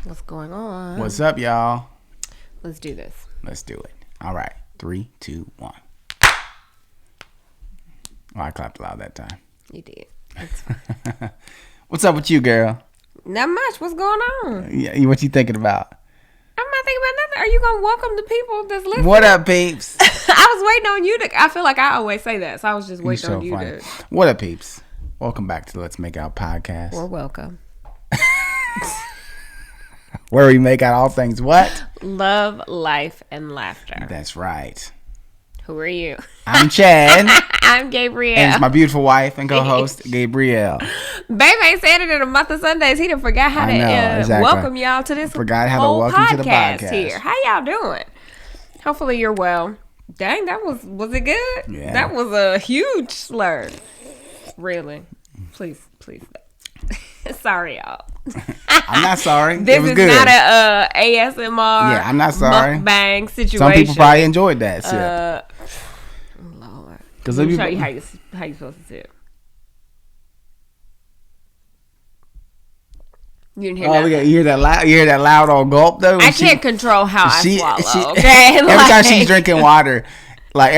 What's going on? What's up, y'all? Let's do this. Let's do it. All right. 3, 2, 1. Oh, I clapped loud that time. You did. That's fine. What's up with you, girl? Not much. What's going on? Yeah, what you thinking about? I'm not thinking about nothing. Are you going to welcome the people that's listening? What up, peeps? I was waiting on you to... I feel like I always say that, so I was just waiting on you funny. to... What up, peeps? Welcome back to Let's Make Out podcast. Or welcome. Where we make out all things what? Love, life, and laughter. That's right. Who are you? I'm Chad. I'm Gabrielle. And it's my beautiful wife and co-host, Gabrielle. Babe ain't said it in a month of Sundays. He done forgot how to welcome y'all to this Forgot how to welcome to the podcast here. How y'all doing? Hopefully you're well. Dang, that was it good? Yeah. That was a huge slur. Really? Please. Sorry, y'all. I'm not sorry. This it was is good. not a ASMR. Yeah, I'm not sorry. Mukbang situation. Some people probably enjoyed that sip. Lord. Let me show you how you supposed to sip. You didn't hear that? You hear that loud old gulp though. I can't control how I swallow. Okay? Every time she's drinking water, like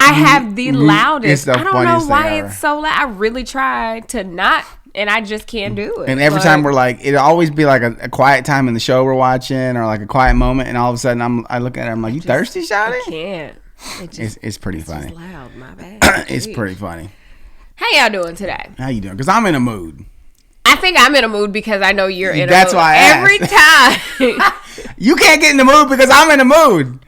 I have the loudest. I don't know why it's so loud. I really try to not, and I just can't do it. And every time we're like, it'll always be like a quiet time in the show we're watching, or like a quiet moment, and all of a sudden I look at her, I'm like, "You thirsty, shawty?" I can't. It's pretty funny. Just loud, my bad. It's pretty funny. How y'all doing today? How you doing? Because I'm in a mood. I think I'm in a mood because I know you're in a mood. That's why I every time. You can't get in the mood because I'm in a mood.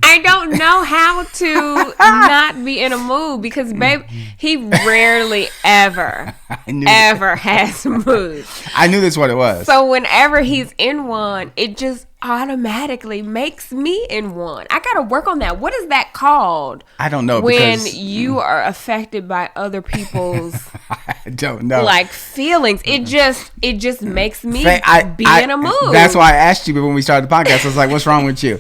I don't know how to not be in a mood because, babe, he rarely ever has moods. I knew that's what it was. So whenever he's in one, it just automatically makes me in one. I got to work on that. What is that called? I don't know. When you are affected by other people's I don't know. Like feelings. It just makes me be in a mood. That's why I asked you when we started the podcast. I was like, what's wrong with you?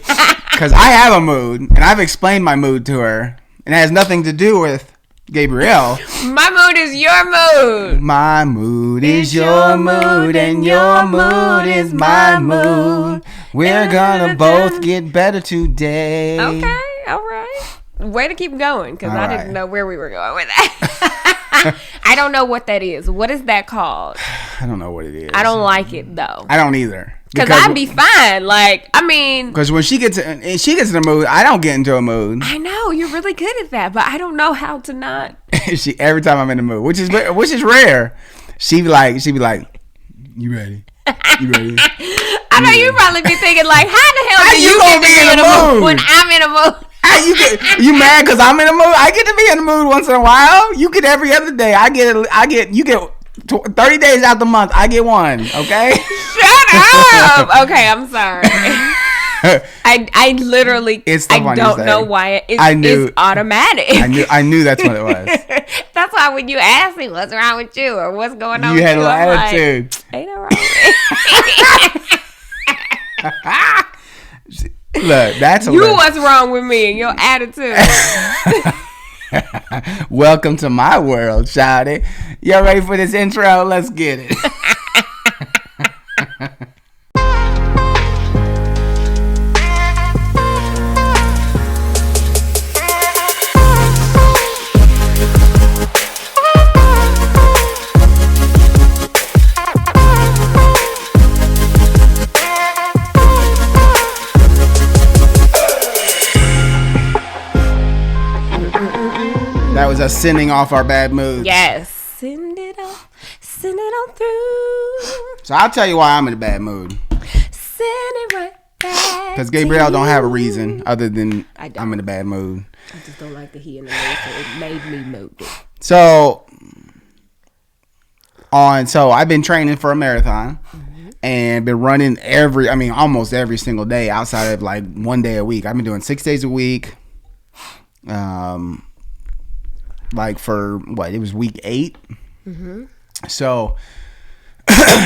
Because I have a mood, and I've explained my mood to her, and it has nothing to do with Gabrielle. My mood is your mood. My mood is your mood, and your mood is my mood. We're gonna both get better today. Okay, all right. Way to keep going, because I didn't know where we were going with that. I don't know what that is. What is that called? I don't know what it is. I don't like it, though. I don't either. Because I'd be fine. Like, I mean... Because when she gets in a mood, I don't get into a mood. I know. You're really good at that. But I don't know how to not... Every time I'm in the mood, which is rare, she be like, you ready? You ready? I know you probably be thinking, like, how the hell do you get to be in a mood when I'm in a mood? You mad because I'm in a mood? I get to be in the mood once in a while. You get every other day. You get 30 days out the month. I get one. Okay. Shut up. Okay, I'm sorry. I literally. I don't know why it's automatic. I knew that's what it was. That's why when you ask me what's wrong with you or what's going on, you had a little attitude. Like, ain't no wrong with me. Look, that's what's wrong with me and your attitude. Welcome to my world, shawty. Y'all ready for this intro? Let's get it. That was us sending off our bad moods. Yes. Send it on through. So I'll tell you why I'm in a bad mood. Send it right back. Because Gabrielle don't have a reason other than I'm in a bad mood. I just don't like the he in the mood, so it made me moody. So I've been training for a marathon and been running almost every single day outside of like one day a week. I've been doing 6 days a week. Like for it was week 8. So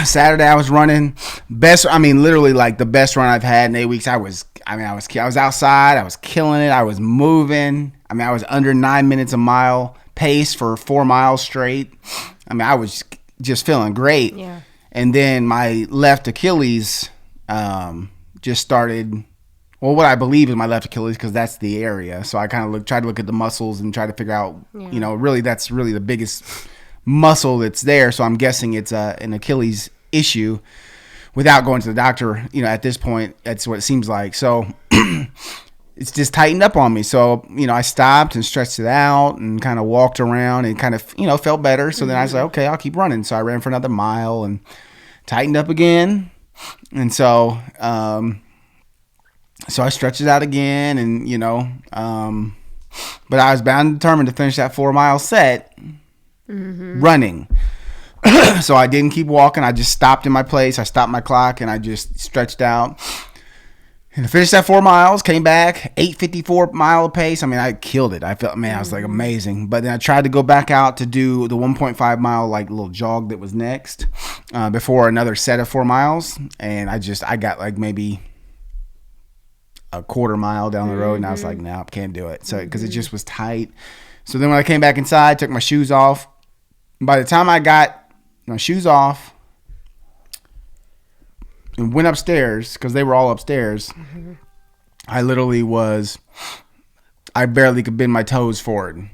Saturday I was running literally like the best run I've had in 8 weeks. I was outside, I was killing it, I was moving. I was under 9 minutes a mile pace for 4 miles straight. I was just feeling great. Yeah. And then my left Achilles just started. Well, what I believe is my left Achilles, because that's the area. So I kind of tried to look at the muscles and try to figure out, really that's really the biggest muscle that's there. So I'm guessing it's an Achilles issue without going to the doctor. At this point, that's what it seems like. So it's just tightened up on me. So, I stopped and stretched it out and kind of walked around and kind of, felt better. So then I was like, okay, I'll keep running. So I ran for another mile and tightened up again. And so, I stretched it out again and, but I was bound and determined to finish that 4-mile set running. So I didn't keep walking. I just stopped in my place. I stopped my clock and I just stretched out. And I finished that 4 miles, came back, 8:54 mile pace. I mean, I killed it. I felt, I was like amazing. But then I tried to go back out to do the 1.5 mile, like little jog that was next before another set of 4 miles. And I got like maybe a quarter mile down the road and I was like, no, can't do it. So, because it just was tight. So then when I came back inside, took my shoes off. By the time I got my shoes off, and went upstairs, because they were all upstairs, I barely could bend my toes forward.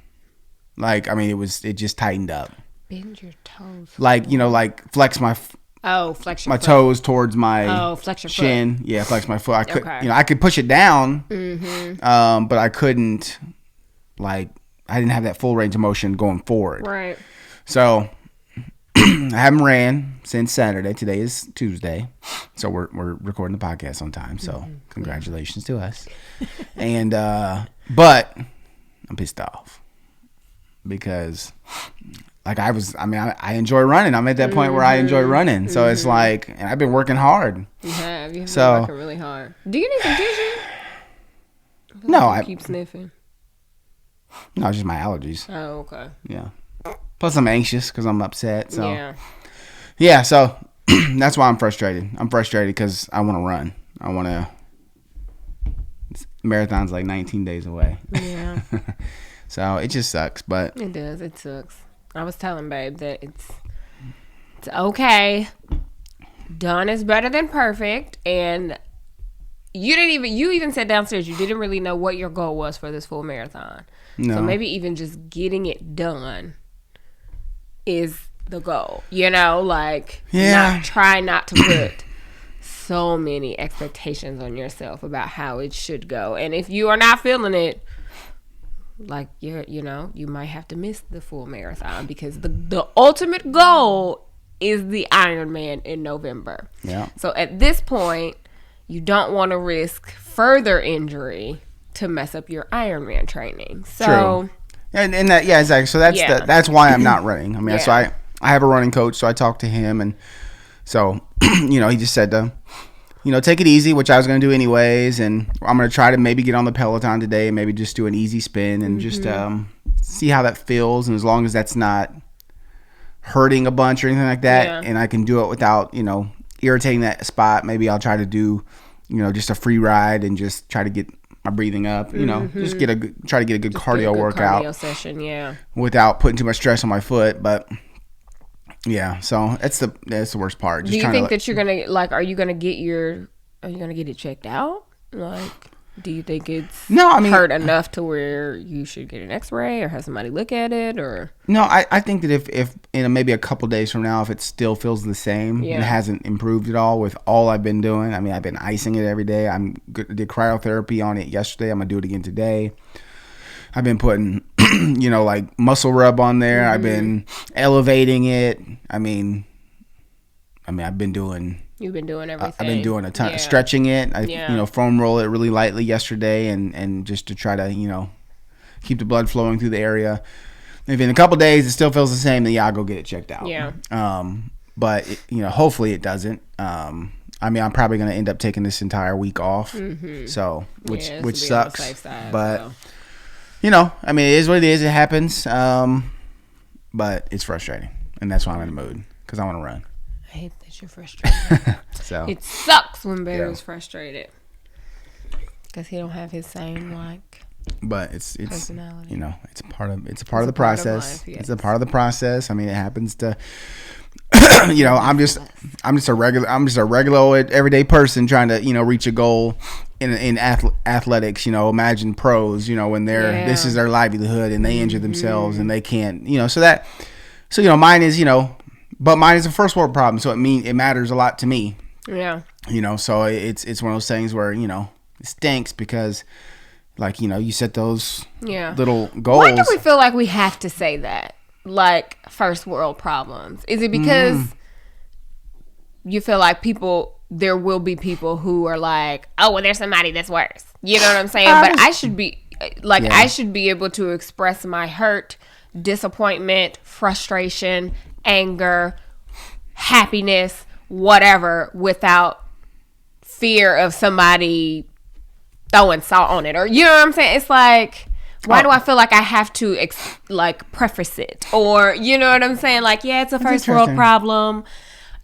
Like, I mean, it just tightened up. Bend your toes. Like, flex my flex your my foot. Toes towards my flex your shin. Foot. Yeah, flex my foot. I could, Okay. I could push it down, but I couldn't, I didn't have that full range of motion going forward. Right. So I haven't ran since Saturday. Today is Tuesday, so we're recording the podcast on time. So congratulations to us. And but I'm pissed off because I enjoy running. I'm at that point where I enjoy running. So it's like, and I've been working hard. You have been working really hard. Do you need some tissue? No, I keep sniffing. No, it's just my allergies. Oh, okay. Yeah. Plus, I'm anxious because I'm upset. So yeah. So that's why I'm frustrated. I'm frustrated because I want to run. I want to. Marathon's like 19 days away. Yeah. So it just sucks, but it does. It sucks. I was telling Babe that it's okay. Done is better than perfect, and you even said downstairs you didn't really know what your goal was for this full marathon. No. So maybe even just getting it done is the goal, try not to put so many expectations on yourself about how it should go. And if you are not feeling it, you might have to miss the full marathon, because the ultimate goal is the Ironman in November. Yeah. So at this point, you don't want to risk further injury to mess up your Ironman training. So true. And that, yeah, exactly. So that's why I'm not running. I mean, so I have a running coach, so I talked to him, and so he just said to take it easy, which I was going to do anyways, and I'm going to try to maybe get on the Peloton today and maybe just do an easy spin and just see how that feels, and as long as that's not hurting a bunch or anything like that, and I can do it without irritating that spot, maybe I'll try to do just a free ride and just try to get my breathing up, just try to get a good cardio workout, cardio session, without putting too much stress on my foot. But yeah, so that's the worst part. Do you think that you're gonna are you gonna get it checked out? Do you think it's hurt enough to where you should get an X-ray or have somebody look at it? Or no, I think that if in maybe a couple days from now, if it still feels the same and it hasn't improved at all with all I've been doing. I mean, I've been icing it every day. Did cryotherapy on it yesterday. I'm gonna do it again today. I've been putting muscle rub on there. I've been elevating it. I mean, I've been doing. You've been doing everything. I've been doing a ton of stretching it. I foam roll it really lightly yesterday, and just to try to keep the blood flowing through the area. If in a couple days it still feels the same, then I'll go get it checked out. Yeah. But hopefully it doesn't. I'm probably going to end up taking this entire week off. So which sucks. But it is what it is. It happens. But it's frustrating, and that's why I'm in the mood, because I want to run. I hate that you're frustrated. So it sucks when Barry's frustrated, because he don't have his same But it's personality. It's a part of the process. Life, yes. It's a part of the process. I mean, it happens to you know, I'm just a regular old everyday person trying to, you know, reach a goal in athletics. You know, imagine pros, you know, when this is their livelihood and they injure themselves and they can't, you know, so you know, mine is, you know, but mine is a first world problem, so it matters a lot to me. Yeah. You know, so it's one of those things where, you know, it stinks because, like, you know, you set those little goals. Why do we feel like we have to say that? Like, first world problems? Is it because you feel like there will be people who are like, oh, well, there's somebody that's worse. You know what I'm saying? But I should be, like, I should be able to express my hurt, disappointment, frustration, anger, happiness, whatever, without fear of somebody throwing salt on it, or you know what I'm saying? It's like, why do I feel like I have to like preface it, or you know what I'm saying? Like, yeah, it's a first world problem.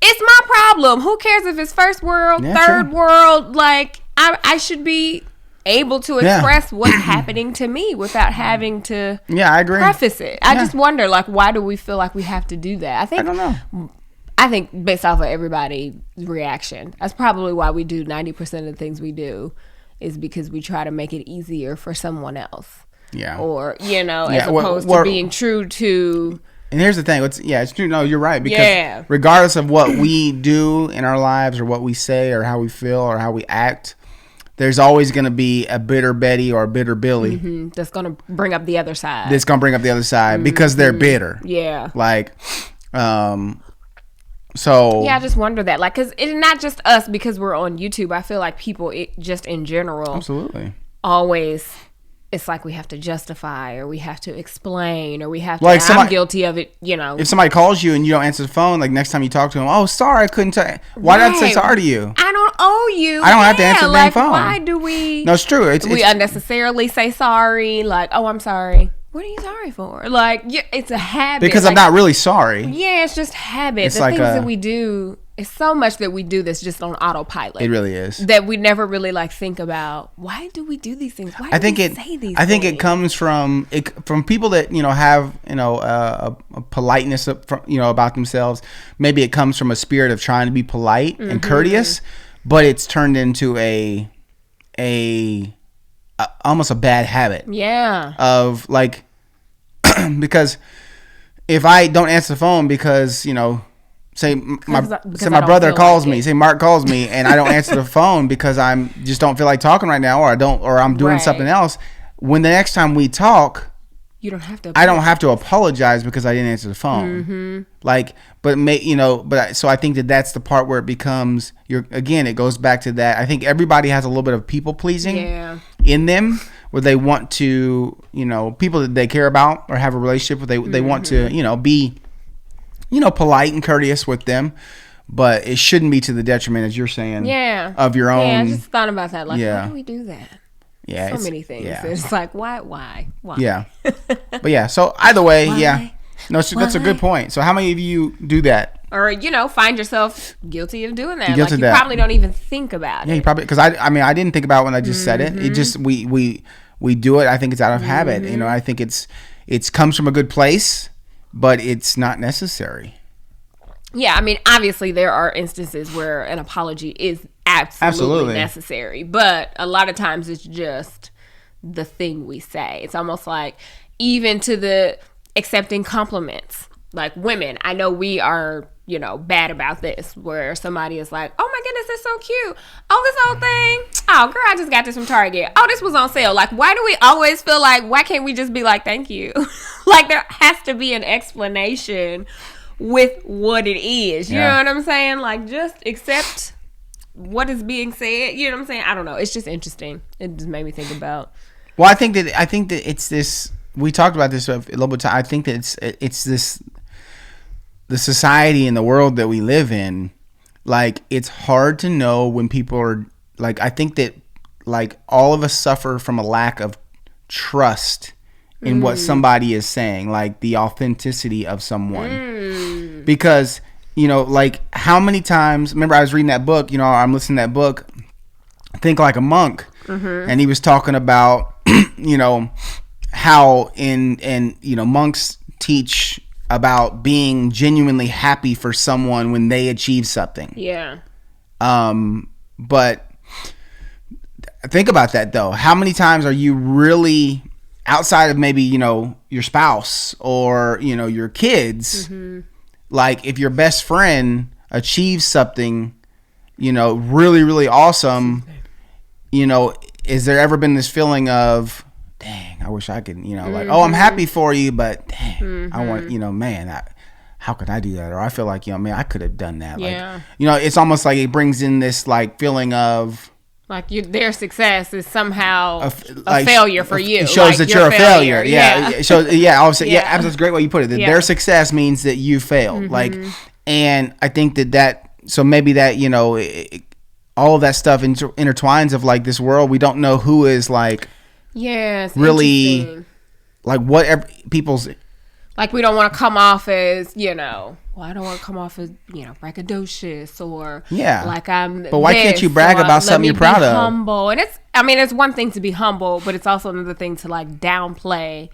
It's my problem. Who cares if it's first world, third world? Like, I should be able to express what's happening to me without having to I agree. preface it. I just wonder, like, why do we feel like we have to do that? I don't know. I think based off of everybody's reaction, that's probably why we do 90% of the things we do, is because we try to make it easier for someone else. Yeah. Or, you know, as opposed to being true to... And here's the thing. It's true. No, you're right. Because regardless of what we do in our lives or what we say or how we feel or how we act, there's always going to be a bitter Betty or a bitter Billy. That's going to bring up the other side. Because they're bitter. Yeah. Like, so... Yeah, I just wonder that. Like, because it's not just us because we're on YouTube. I feel like people, just in general... Absolutely. Always... It's like we have to justify, or we have to explain, or we have to. Like, I'm guilty of it, you know. If somebody calls you and you don't answer the phone, like next time you talk to them, oh, sorry, I couldn't tell. Why not say sorry to you? I don't owe you. I don't have to answer the damn phone. Why do we? No, it's true. We unnecessarily say sorry. Like, oh, I'm sorry. What are you sorry for? Like, it's a habit. Because I'm not really sorry. Yeah, it's just habit. The things that we do. It's so much that we do that's just on autopilot. It really is. That we never really like think about. Why do we do these things? Why do we say these things? I think it comes from people that, you know, have, you know, a politeness, you know, about themselves. Maybe it comes from a spirit of trying to be polite and courteous, but it's turned into almost a bad habit. Yeah. Of like, because if I don't answer the phone because, you know, say my brother calls me, say Mark calls me, and I don't answer the phone because I'm just don't feel like talking right now, or I'm doing something else. When the next time we talk, you don't have to. I don't have to apologize because I didn't answer the phone. Like, so I think that's the part where it becomes it goes back to that. I think everybody has a little bit of people pleasing in them, where they want to, you know, people that they care about or have a relationship with, they want to, you know, be, you know, polite and courteous with them, but it shouldn't be to the detriment, as you're saying, of your own. Yeah, I just thought about that. Like, why do we do that? Yeah, so many things. Yeah. It's like, why? Yeah, but yeah. So either way, no, that's a good point. So how many of you do that? Or, you know, find yourself guilty of doing that. Like, you probably don't even think about it. Yeah, you probably, because I mean, I didn't think about it when I just said it. It just we do it. I think it's out of habit. You know, I think it comes from a good place, but it's not necessary. Yeah, I mean, obviously there are instances where an apology is absolutely necessary, but a lot of times it's just the thing we say. It's almost like, even to the accepting compliments. Like, women, I know we are, you know, bad about this, where somebody is like, oh my goodness, that's so cute. Oh, this whole thing. Oh, girl, I just got this from Target. Oh, this was on sale. Like, why do we always feel like, why can't we just be like, thank you? Like, there has to be an explanation with what it is. You know what I'm saying? Like, just accept what is being said. You know what I'm saying? I don't know. It's just interesting. It just made me think about. Well, I think that it's this. We talked about this a little bit. I think that it's this. The society and the world that we live in, like, it's hard to know when people are, like, I think that, like, all of us suffer from a lack of trust in what somebody is saying, like the authenticity of someone. Because, you know, like, how many times, remember I was reading that book, you know, I'm listening to that book, Think Like a Monk, and he was talking about, you know, how in you know, monks teach about being genuinely happy for someone when they achieve something. Yeah. But think about that though. How many times are you really, outside of maybe, your spouse or, your kids, like if your best friend achieves something, really, really awesome, is there ever been this feeling of, dang, I wish I could, like, oh, I'm happy for you, but dang, I want, man, how could I do that? Or I feel like, man, I could have done that. Yeah. Like, it's almost like it brings in this like feeling of like their success is somehow a failure for you. It shows that you're a failure. Yeah. It shows, I would say, that's a great way you put it. That their success means that you failed. Like, and I think so maybe that, all of that stuff intertwines of like this world. We don't know who is like, really like whatever people's, like we don't want to come off as, I don't want to come off as, braggadocious or like I'm. But why can't you brag about something you're proud of? Humble, and it's one thing to be humble, but it's also another thing to like downplay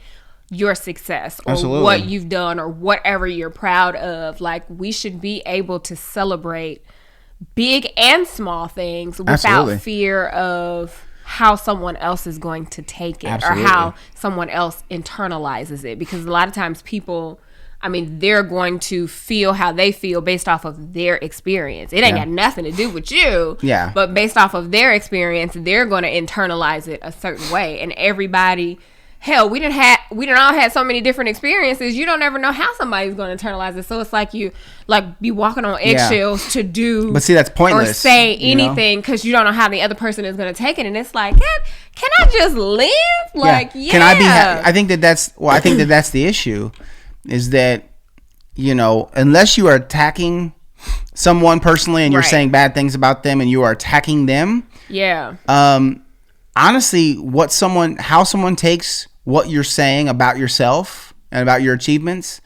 your success or what you've done or whatever you're proud of. Like we should be able to celebrate big and small things without fear of how someone else is going to take it or how someone else internalizes it, because a lot of times people, they're going to feel how they feel based off of their experience. It ain't got nothing to do with you. Yeah. But based off of their experience, they're going to internalize it a certain way. And everybody, hell, we done all had so many different experiences. You don't ever know how somebody's going to internalize it. So it's like you be walking on eggshells to do. But see, that's pointless. Or say anything because you don't know how the other person is going to take it. And it's like, can I just live? Like, Can I be I think that's the issue. Is that, unless you are attacking someone personally and you're saying bad things about them and you are attacking them. Yeah. Honestly, how someone takes what you're saying about yourself and about your achievements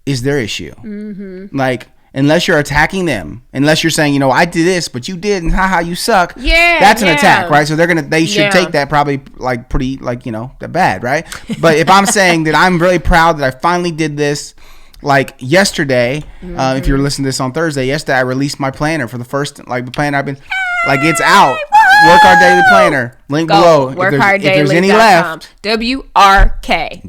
is their issue. Mm-hmm. Like, unless you're attacking them, unless you're saying, I did this, but you did, and haha, you suck. Yeah. That's an attack, right? So they should take that probably like pretty, like, that bad, right? But if I'm saying that I'm really proud that I finally did this, like yesterday, if you're listening to this on Thursday, yesterday I released my planner for the first, like the planner I've been, like it's out. Work Hard Daily Planner. Link below. If there's any left. WRK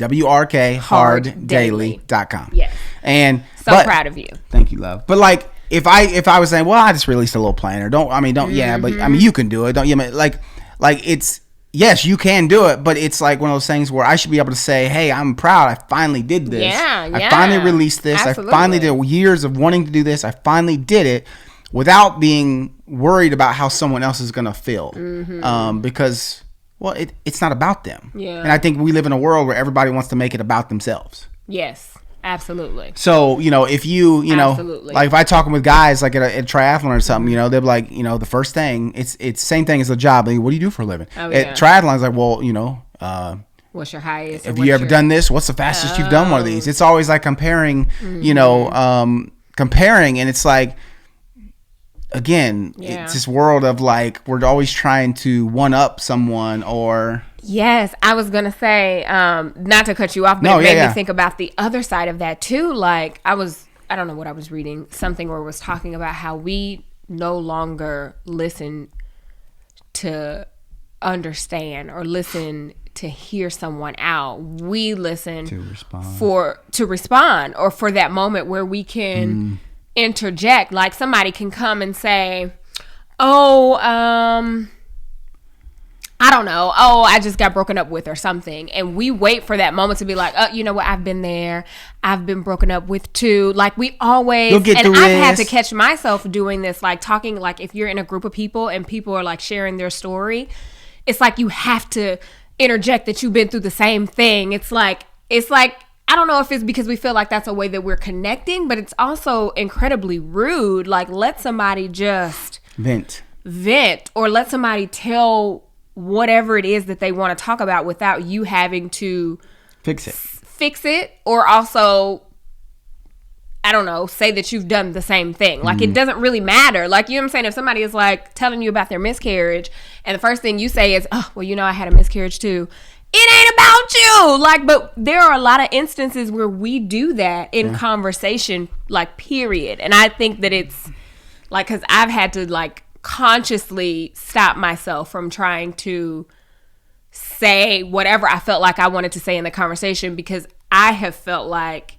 harddaily.com. Yes. And proud of you. Thank you, love. But like if I was saying, well, I just released a little planner. You can do it. Don't like it's, yes, you can do it, but it's like one of those things where I should be able to say, hey, I'm proud. I finally did this. I finally released this. Absolutely. I finally did years of wanting to do this. I finally did it without being worried about how someone else is going to feel. Because, well, it's not about them. Yeah. And I think we live in a world where everybody wants to make it about themselves. Yes, absolutely. So, if you, like if I talking with guys like at a triathlon or something, they'll be like, the first thing, it's same thing as a job. Like, what do you do for a living? At triathlons, like, well, what's your highest? Have you ever done this? What's the fastest you've done one of these? It's always like comparing, and it's like, again, it's this world of like, we're always trying to one up someone or. Yes, I was going to say, not to cut you off, but it made me think about the other side of that too. Like I don't know what I was reading, something where it was talking about how we no longer listen to understand or listen to hear someone out. We listen to respond or for that moment where we can interject. Like somebody can come and say, I don't know. I just got broken up with or something. And we wait for that moment to be like, you know what? I've been there. I've been broken up with too. Like we always, and I've had to catch myself doing this, like talking, like if you're in a group of people and people are like sharing their story, it's like you have to interject that you've been through the same thing. It's like, I don't know if it's because we feel like that's a way that we're connecting, but it's also incredibly rude. Like let somebody just vent or let somebody tell whatever it is that they want to talk about without you having to fix it or also, I don't know, say that you've done the same thing. Like it doesn't really matter. Like, you know what I'm saying? If somebody is like telling you about their miscarriage and the first thing you say is, oh, well, I had a miscarriage too. it ain't about you. Like, but there are a lot of instances where we do that in conversation, like, period. And I think that it's like, because I've had to like consciously stop myself from trying to say whatever I felt like I wanted to say in the conversation, because I have felt like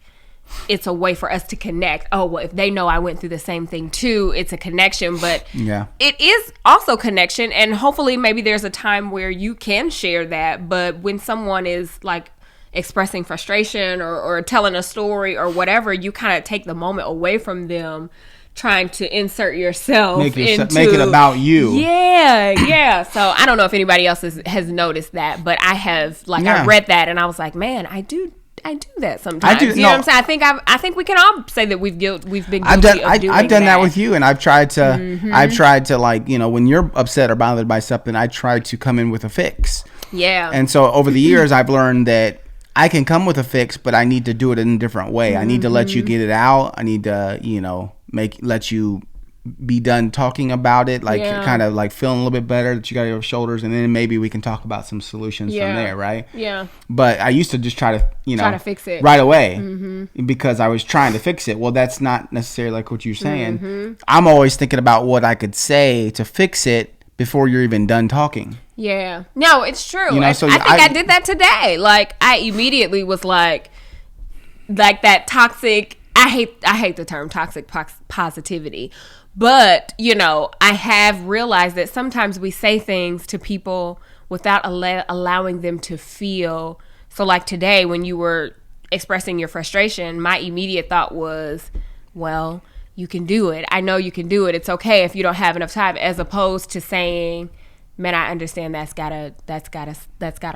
it's a way for us to connect. Oh, well, if they know I went through the same thing too, it's a connection. But it is also connection. And hopefully maybe there's a time where you can share that. But when someone is like expressing frustration or telling a story or whatever, you kind of take the moment away from them trying to insert yourself make it about you. Yeah. So I don't know if anybody else has noticed that, but I have. Like, I read that and I was like, man, I do that sometimes. You know what I'm saying? I think we can all say that we've been guilty of doing I've done that with you, and I've tried to like, you know, when you're upset or bothered by something, I try to come in with a fix. Yeah. And so over the years, I've learned that I can come with a fix, but I need to do it in a different way. I need to let you get it out. I need to, you know, let you be done talking about it, like kind of like feeling a little bit better that you got your shoulders, and then maybe we can talk about some solutions from there, right? Yeah. But I used to just try to fix it right away because I was trying to fix it. Well, that's not necessarily like what you're saying. I'm always thinking about what I could say to fix it before you're even done talking. Yeah. No, it's true. You know, so I think I did that today. Like, I immediately was like that toxic. I hate the term toxic positivity. But, you know, I have realized that sometimes we say things to people without allowing them to feel. So like today, when you were expressing your frustration, my immediate thought was, well, you can do it. I know you can do it. It's okay if you don't have enough time, as opposed to saying, man, I understand that's gotta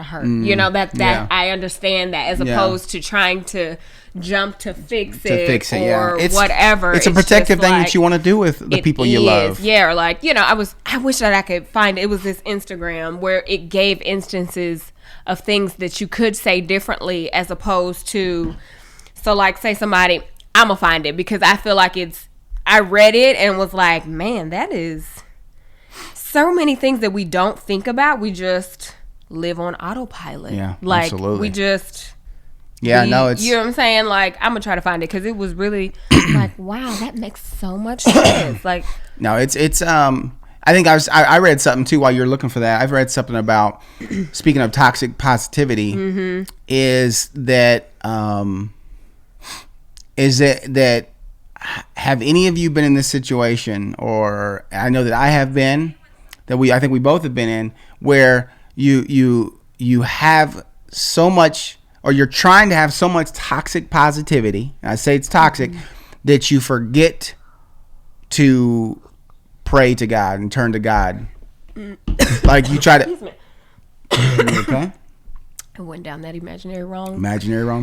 hurt. You know, that I understand that, as opposed to trying to jump to fix it or whatever. It's a protective thing that you want to do with the people you love. Yeah, or like, you know, I wish that I could find it. It was this Instagram where it gave instances of things that you could say differently, as opposed to, so like, say somebody, I'm gonna find it because I feel like I read it and was like, man, that is so many things that we don't think about. We just live on autopilot. Yeah, like, absolutely. We just... Yeah, no, it's... You know what I'm saying? Like, I'm going to try to find it because it was really like, wow, that makes so much sense. Like... No, it's I think I read something too while you're looking for that. I've read something about, speaking of toxic positivity, is that have any of you been in this situation, or I know that I have been, I think we both have been in, where you have so much, or you're trying to have so much toxic positivity, and I say it's toxic, that you forget to pray to God and turn to God. Like, you try to... Okay? I went down that imaginary wrong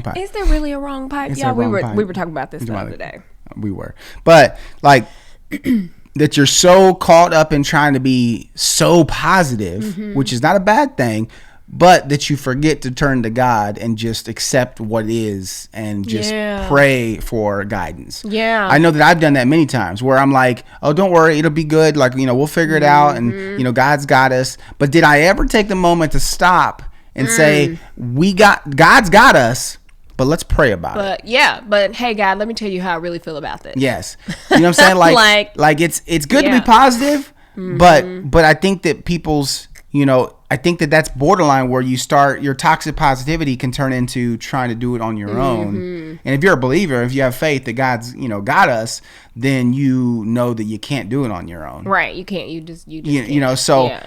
pipe. Is there really a wrong pipe? Yeah, we were talking about this the other day. We were. But, like... that you're so caught up in trying to be so positive, which is not a bad thing, but that you forget to turn to God and just accept what is and just pray for guidance. Yeah. I know that I've done that many times where I'm like, oh, don't worry, it'll be good. Like, you know, we'll figure it out, and, you know, God's got us. But did I ever take the moment to stop and say, God's got us, but let's pray about it. Yeah, but hey, God, let me tell you how I really feel about this. Yes. You know what I'm saying? Like it's good to be positive, but I think that people's, you know, I think that that's borderline where you start, your toxic positivity can turn into trying to do it on your own. And if you're a believer, if you have faith that God's, you know, got us, then you know that you can't do it on your own. Right. You can't. You just can't. You know, so,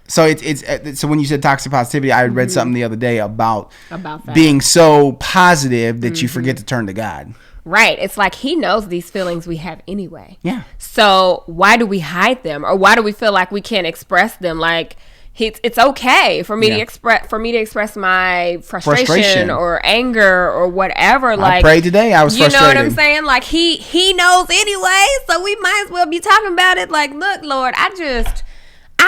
so it's so when you said toxic positivity, I read something the other day about that. Being so positive that you forget to turn to God. Right. It's like He knows these feelings we have anyway. Yeah. So why do we hide them, or why do we feel like we can't express them? Like, it's okay for me to express my frustration or anger or whatever. Like, I prayed today. I was frustrated. You know what I'm saying? Like, he knows anyway, so we might as well be talking about it. Like, look, Lord, I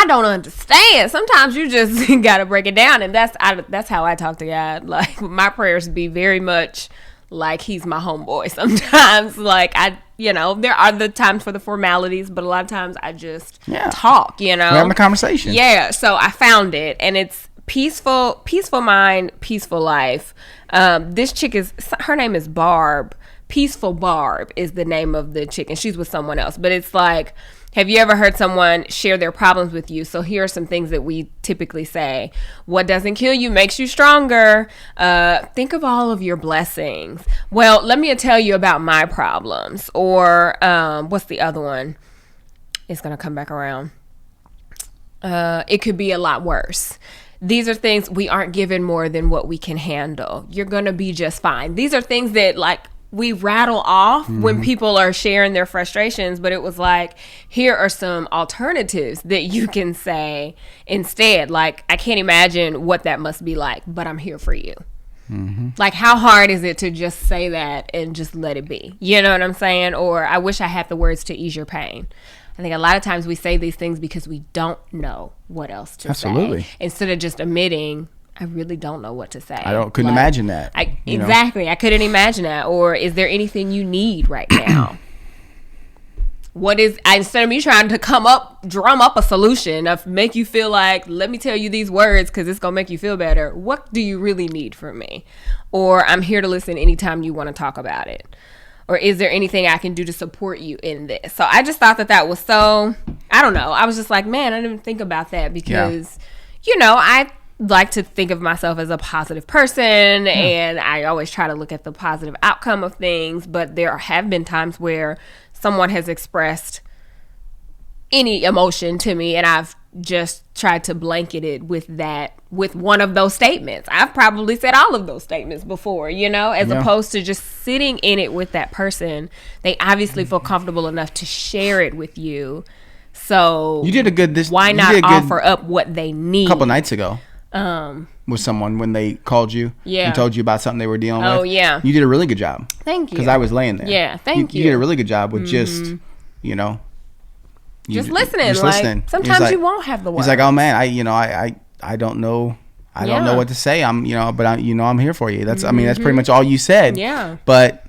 don't understand. Sometimes you just gotta break it down, and that's how I talk to God. Like, my prayers be very much like He's my homeboy. Sometimes, like, there are the times for the formalities, but a lot of times I just talk. You know, we're having a conversation. Yeah. So I found it, and it's peaceful mind, peaceful life. This chick her name is Barb. Peaceful Barb is the name of the chick, and she's with someone else. But it's like, have you ever heard someone share their problems with you? So here are some things that we typically say. What doesn't kill you makes you stronger. Think of all of your blessings. Well, let me tell you about my problems. Or what's the other one? It's going to come back around. It could be a lot worse. These are things, we aren't given more than what we can handle. You're going to be just fine. These are things that like we rattle off when people are sharing their frustrations, but it was like, here are some alternatives that you can say instead. Like, I can't imagine what that must be like, but I'm here for you. Like, how hard is it to just say that and just let it be? You know what I'm saying? Or I wish I had the words to ease your pain. I think a lot of times we say these things because we don't know what else to say. Instead of just admitting, I really don't know what to say. Couldn't imagine that. Exactly. I couldn't imagine that. Or is there anything you need right now? Instead of me trying to drum up a solution of make you feel like, let me tell you these words because it's going to make you feel better. What do you really need from me? Or I'm here to listen anytime you want to talk about it. Or is there anything I can do to support you in this? So I just thought that was so, I don't know. I was just like, man, I didn't think about that because, I like to think of myself as a positive person and I always try to look at the positive outcome of things. But there have been times where someone has expressed any emotion to me and I've just tried to blanket it with one of those statements. I've probably said all of those statements before, as opposed to just sitting in it with that person. They obviously feel comfortable enough to share it with you. So you did a good why not offer up what they need? A couple nights ago. With someone when they called you and told you about something they were dealing with. Oh, yeah. You did a really good job. Thank you. Because I was laying there. Yeah, thank you. You did a really good job with just, just listening. Just listening. Sometimes you won't have the words. He's like, oh, man, I don't know. I don't know what to say. I'm here for you. That's that's pretty much all you said. Yeah. But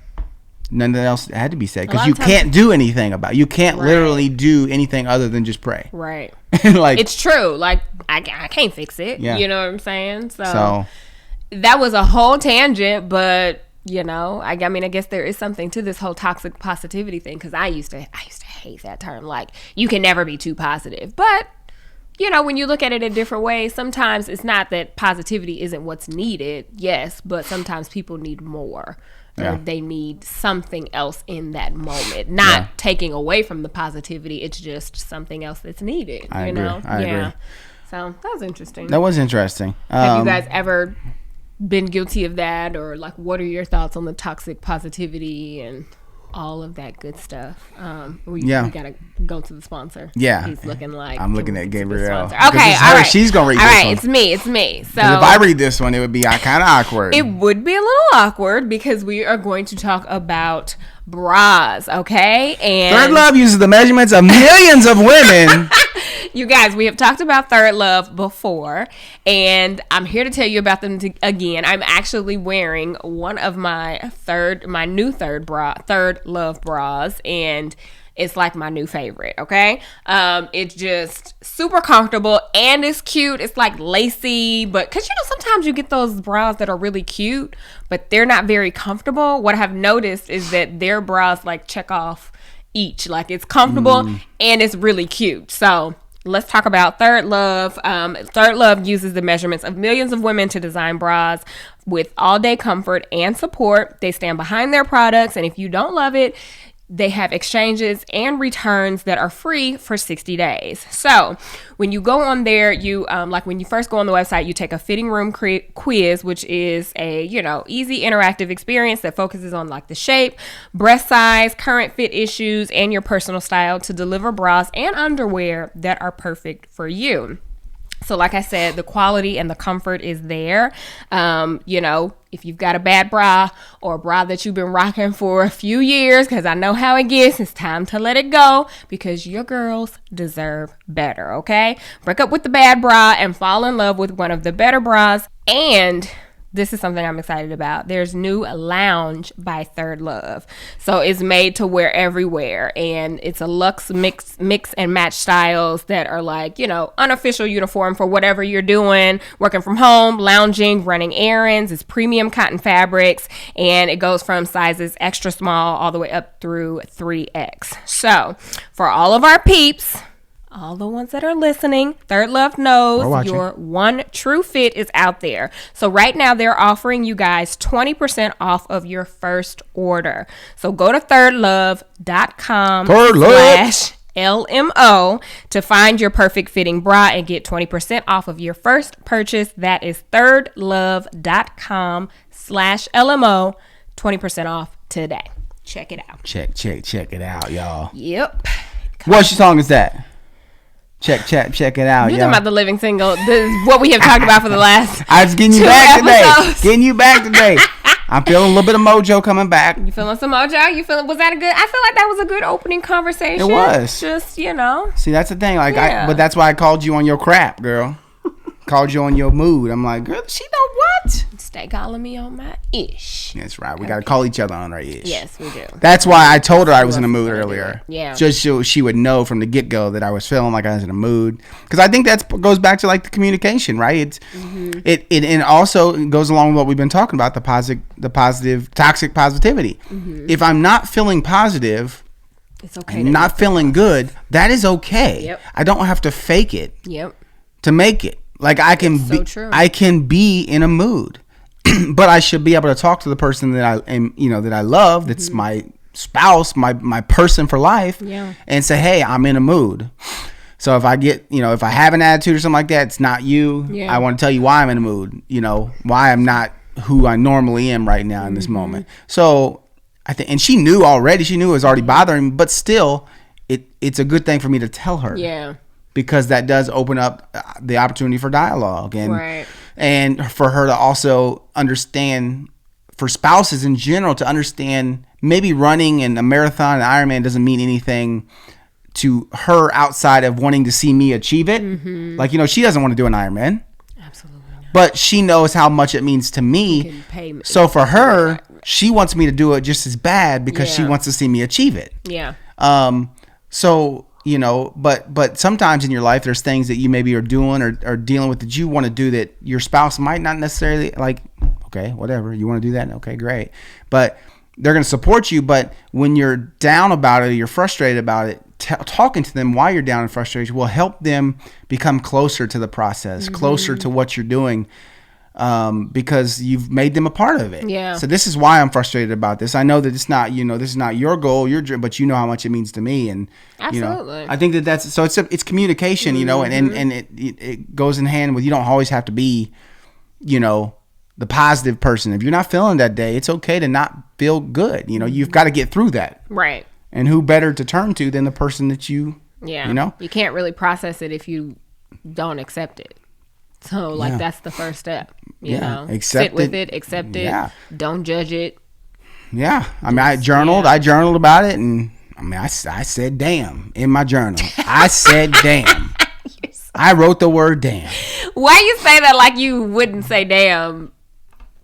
nothing else had to be said because you can't do anything about it. You can't literally do anything other than just pray. Right. Like, it's true. Like, I can't fix it. Yeah. You know what I'm saying? So that was a whole tangent, but I guess there is something to this whole toxic positivity thing because I used to hate that term. Like, you can never be too positive. But, when you look at it a different way, sometimes it's not that positivity isn't what's needed. Yes, but sometimes people need more. Or they need something else in that moment. Not taking away from the positivity. It's just something else that's needed. I agree. So that was interesting. Have you guys ever been guilty of that? Or like, what are your thoughts on the toxic positivity and all of that good stuff? We gotta go to the sponsor. Yeah, he's looking like I'm looking at Gabrielle. Okay, all right. She's gonna read this one. All right, it's me. So if I read this one, it would be kind of awkward. It would be a little awkward because we are going to talk about bras. Okay, and Third Love uses the measurements of millions of women. You guys, we have talked about Third Love before, and I'm here to tell you about them again. I'm actually wearing one of my new Third Love bras, and it's like my new favorite, okay? It's just super comfortable, and it's cute. It's like lacy, but because, sometimes you get those bras that are really cute, but they're not very comfortable. What I've noticed is that their bras, like, check off each. Like, it's comfortable, and it's really cute. So let's talk about Third Love. Third Love uses the measurements of millions of women to design bras with all-day comfort and support. They stand behind their products, and if you don't love it, they have exchanges and returns that are free for 60 days. So when you go on there, you when you first go on the website, you take a fitting room quiz, which is a, easy interactive experience that focuses on like the shape, breast size, current fit issues, and your personal style to deliver bras and underwear that are perfect for you. So like I said, the quality and the comfort is there. If you've got a bad bra or a bra that you've been rocking for a few years, because I know how it gets, it's time to let it go because your girls deserve better, okay? Break up with the bad bra and fall in love with one of the better bras and this is something I'm excited about. There's new lounge by Third Love. So it's made to wear everywhere. And it's a luxe mix and match styles that are like, you know, unofficial uniform for whatever you're doing, working from home, lounging, running errands. It's premium cotton fabrics. And it goes from sizes extra small all the way up through 3X. So for all of our peeps, all the ones that are listening, Third Love knows your one true fit is out there. So right now they're offering you guys 20% off of your first order. So go to thirdlove.com/LMO to find your perfect fitting bra and get 20% off of your first purchase. That is thirdlove.com/LMO, 20% off today. Check it out. Check it out, y'all. Yep. What song is that? Check it out. You're talking about the living single. This is what we have talked about for the last I was getting you back today. Getting you back today. I'm feeling a little bit of mojo coming back. You feeling some mojo? Was that a good? I feel like that was a good opening conversation. It was. Just, you know. See, that's the thing. Like, yeah. But that's why I called you on your crap, girl. Called you on your mood. I'm like, girl, she know what? Stay calling me on my ish. That's right. We got to call each other on our ish. Yes, we do. That's why I told her I was in a mood earlier. Yeah. Just so she would know from the get-go that I was feeling like I was in a mood. Because I think that goes back to like the communication, right? It also goes along with what we've been talking about, the positive, toxic positivity. If I'm not feeling positive, it's okay. Not feeling good, that is okay. Yep. I don't have to fake it. Yep. To make it. Like I can I can be in a mood, but I should be able to talk to the person that I am, that I love. That's my spouse, my person for life, and say, hey, I'm in a mood. So if I get, if I have an attitude or something like that, it's not you. I want to tell you why I'm in a mood, why I'm not who I normally am right now in this moment. So I think, and she knew already, it was already bothering me, but still it's a good thing for me to tell her. Yeah. Because that does open up the opportunity for dialogue and for her to also understand, for spouses in general to understand, maybe running and a marathon and Ironman doesn't mean anything to her outside of wanting to see me achieve it. Like, she doesn't want to do an Ironman. Absolutely not. But she knows how much it means to me. So for her, she wants me to do it just as bad because she wants to see me achieve it. Yeah. So... but sometimes in your life, there's things that you maybe are doing or dealing with that you want to do that your spouse might not necessarily like. Okay, whatever. You want to do that? Okay, great. But they're going to support you. But when you're down about it, or you're frustrated about it, talking to them while you're down and frustrated will help them become closer to the process, closer to what you're doing. Because you've made them a part of it. Yeah. So this is why I'm frustrated about this. I know that it's not, this is not your goal, your dream, but you know how much it means to me. And, absolutely. I think that's, so it's communication, and it goes in hand with, you don't always have to be, the positive person. If you're not feeling that day, it's okay to not feel good. You've got to get through that. Right. And who better to turn to than the person that you can't really process it if you don't accept it. So, that's the first step, you know. Sit with it, accept it, don't judge it. Yeah. I mean, I journaled about it, and I said damn in my journal. I said damn. I wrote the word damn. Why you say that like you wouldn't say damn?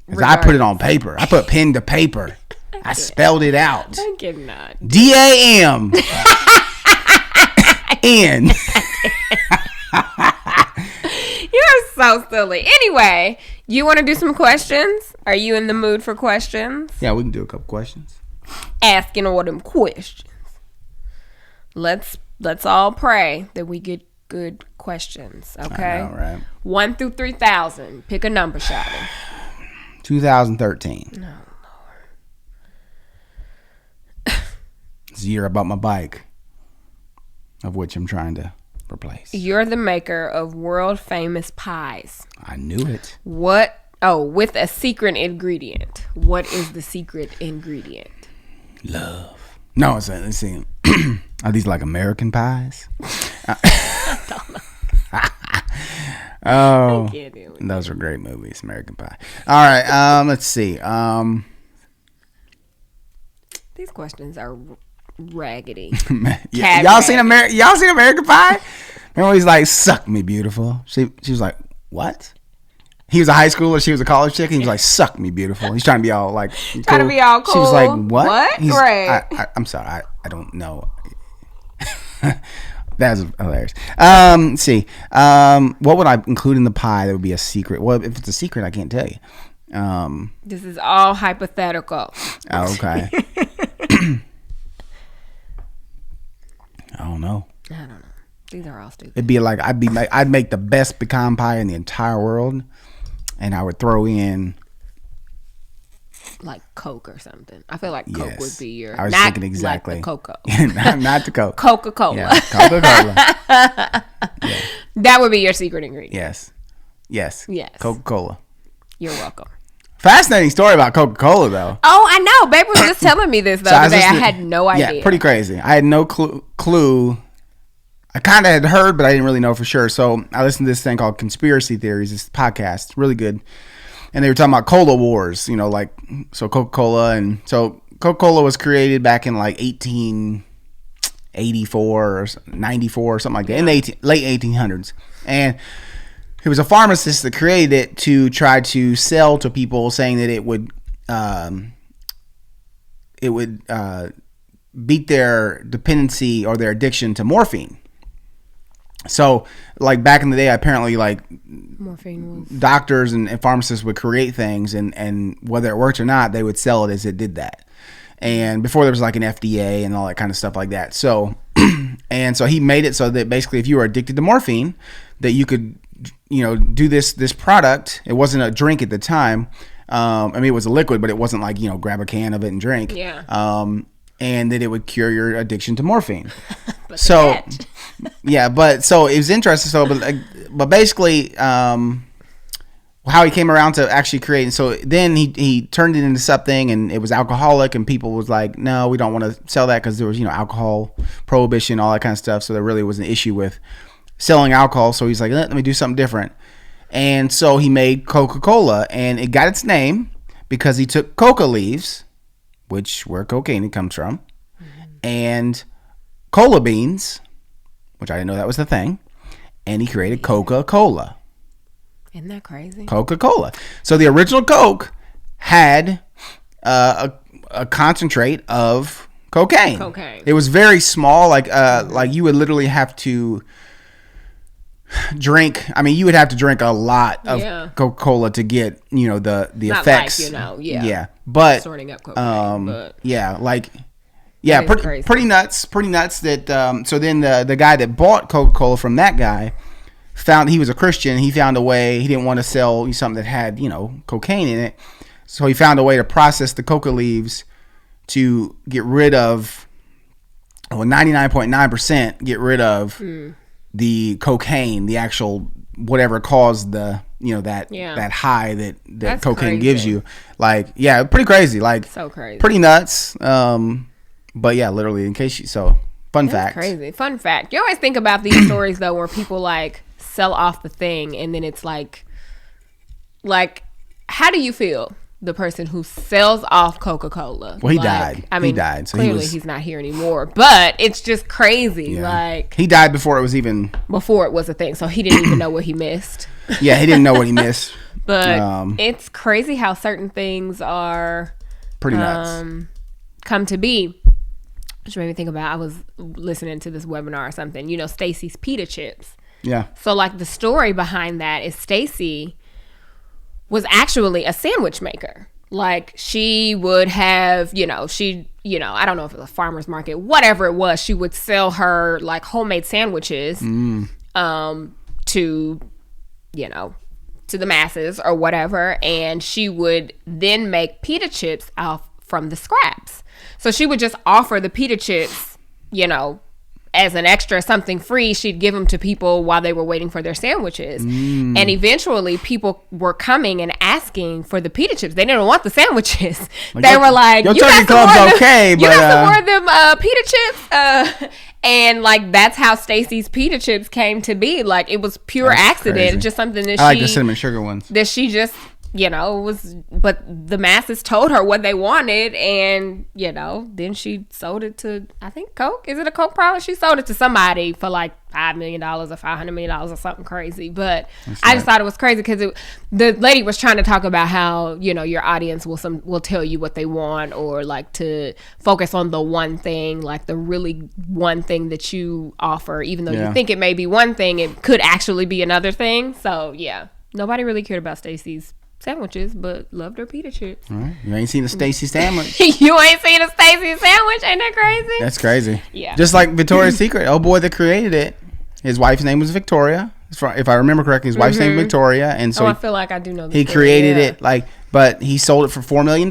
Because I put it on paper. I put pen to paper. I spelled it out. I cannot. DAM. N. You're so silly. Anyway, you want to do some questions? Are you in the mood for questions? Yeah, we can do a couple questions. Asking all them questions. Let's all pray that we get good questions. Okay. All right. 1 through 3,000. Pick a number, Shotty. 2013. No, Lord. It's the year I bought my bike, of which I'm trying to replace. You're the maker of world famous pies. I knew it. What? Oh, with a secret ingredient. What is the secret ingredient? Love. No, let's see. Are these like American pies? I don't know. Oh, those are great movies, American Pie. All right, let's see. These questions are raggedy. Y'all seen American Pie? Remember he's like, "Suck me, beautiful." She was like, "What?" he was a high schooler, she was a college chick, and he was like, "Suck me, beautiful." He's trying to be all like, cool. Trying to be all cool. She was like, "What? What? Right. I'm sorry, I don't know." That's hilarious. Let's see. What would I include in the pie that would be a secret? Well, if it's a secret, I can't tell you. This is all hypothetical. Okay. I don't know. These are all stupid. It'd be like I'd make the best pecan pie in the entire world, and I would throw in like Coke or something. I feel like Coke would be your. I was thinking exactly. Like the cocoa. not the Coke. Coca-Cola. Yeah, Coca-Cola. Yeah. That would be your secret ingredient. Yes. Coca-Cola. You're welcome. Fascinating story about Coca-Cola, though. Oh, I know. Babe was just telling me this the other day. I had no idea. Yeah, pretty crazy. I had no clue. I kind of had heard, but I didn't really know for sure. So I listened to this thing called Conspiracy Theories, this podcast, really good. And they were talking about cola wars, like, so Coca-Cola. And so Coca-Cola was created back in like 1884 or 94 or something like that, in the late 1800s. And it was a pharmacist that created it to try to sell to people, saying that it would beat their dependency or their addiction to morphine. So, like, back in the day, apparently, like, morphine was... doctors and pharmacists would create things, and whether it worked or not, they would sell it as it did that. And before there was, like, an FDA and all that kind of stuff like that. So, and so he made it so that basically if you were addicted to morphine, that you could, do this product. It wasn't a drink at the time. I mean, it was a liquid, but it wasn't like, grab a can of it and drink. Yeah. And that it would cure your addiction to morphine. So, yeah, but so it was interesting. So, but basically, how he came around to actually creating. So then he turned it into something, and it was alcoholic, and people was like, no, we don't want to sell that because there was, alcohol prohibition, all that kind of stuff. So there really was an issue with selling alcohol. So he's like, let me do something different. And so he made Coca-Cola, and it got its name because he took coca leaves, where cocaine comes from, and cola beans, which I didn't know that was the thing, and he created Coca-Cola. Isn't that crazy? Coca-Cola. So the original Coke had a concentrate of cocaine. It was very small, like you would literally have to drink. I mean, you would have to drink a lot of Coca-Cola to get the not effects. Like, but sorting up cocaine. Pretty nuts that. So then the guy that bought Coca-Cola from that guy found, he was a Christian. He found a way. He didn't want to sell something that had cocaine in it, so he found a way to process the coca leaves to get rid of 99.9% get rid of the cocaine, the actual whatever caused the that high that cocaine gives you. Like, yeah, pretty crazy. Like, so crazy, pretty nuts. But yeah, literally, in case you fun fact. Crazy fun fact. You always think about these stories though, where people like sell off the thing, and then it's like how do you feel? The person who sells off Coca-Cola. Well, he died. I mean, he died. So clearly he's not here anymore. But it's just crazy. Yeah. Like, he died before it was even... Before it was a thing. So he didn't even know what he missed. Yeah, he didn't know what he missed. But it's crazy how certain things are... Pretty nuts. Come to be. Which made me think about, I was listening to this webinar or something. Stacy's Pita Chips. Yeah. So, like, the story behind that is Stacy was actually a sandwich maker. Like, she would have, I don't know if it was a farmer's market, whatever it was, she would sell her like homemade sandwiches to the masses or whatever, and she would then make pita chips out from the scraps. So she would just offer the pita chips, as an extra, something free. She'd give them to people while they were waiting for their sandwiches. And eventually people were coming and asking for the pita chips. They didn't want the sandwiches. They were like, your turkey club's okay, but you got some more of them pita chips? And like, that's how Stacy's Pita Chips came to be. Like, it was pure accident. Crazy. Just something that I like the cinnamon sugar ones. That she just you know, it was, but the masses told her what they wanted, and, you know, then she sold it to, I think, Coke. Is it a Coke product? She sold it to somebody for like $5 million or $500 million or something crazy. But I just thought it was crazy because the lady was trying to talk about how, you know, your audience will tell you what they want, or like to focus on the one thing, like the really one thing that you offer, even though you think it may be one thing, it could actually be another thing. So yeah, nobody really cared about Stacey's sandwiches, but loved her pita chips. All right. You ain't seen a Stacey sandwich. You ain't seen a Stacey sandwich? Ain't that crazy? That's crazy. Yeah. Just like Victoria's Secret. Oh boy that created it. His wife's name was Victoria. If I remember correctly, his wife's name was Victoria, and so I feel like I do know. He created it but he sold it for $4 million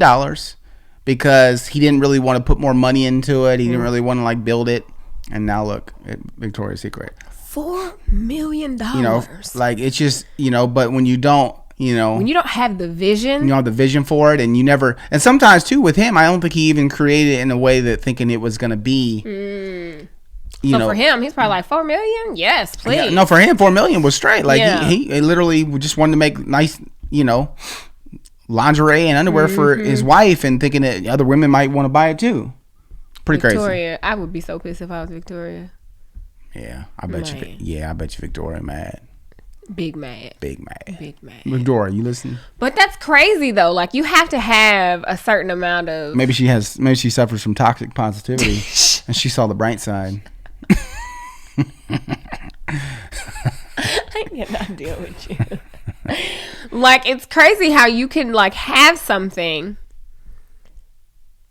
because he didn't really want to put more money into it. He didn't really want to like build it. And now look at Victoria's Secret. $4 million. You know, like it's just, you know, but when you don't, you know, when you don't have the vision, you don't have the vision for it, and you never, and sometimes too with him, I don't think he even created it in a way that thinking it was going to be, you know, for him, he's probably like $4 million. Yes, please. Yeah, no, for him, $4 million was straight. Like he literally just wanted to make nice, you know, lingerie and underwear for his wife, and thinking that other women might want to buy it too. Pretty Victoria, crazy. I would be so pissed if I was Victoria. Yeah, I bet you. Yeah, I bet you Victoria mad. Big mad. Victoria, you listen? But that's crazy though. Like you have to have a certain amount of. Maybe she suffers from toxic positivity, and she saw the bright side. I cannot deal with you. Like it's crazy how you can like have something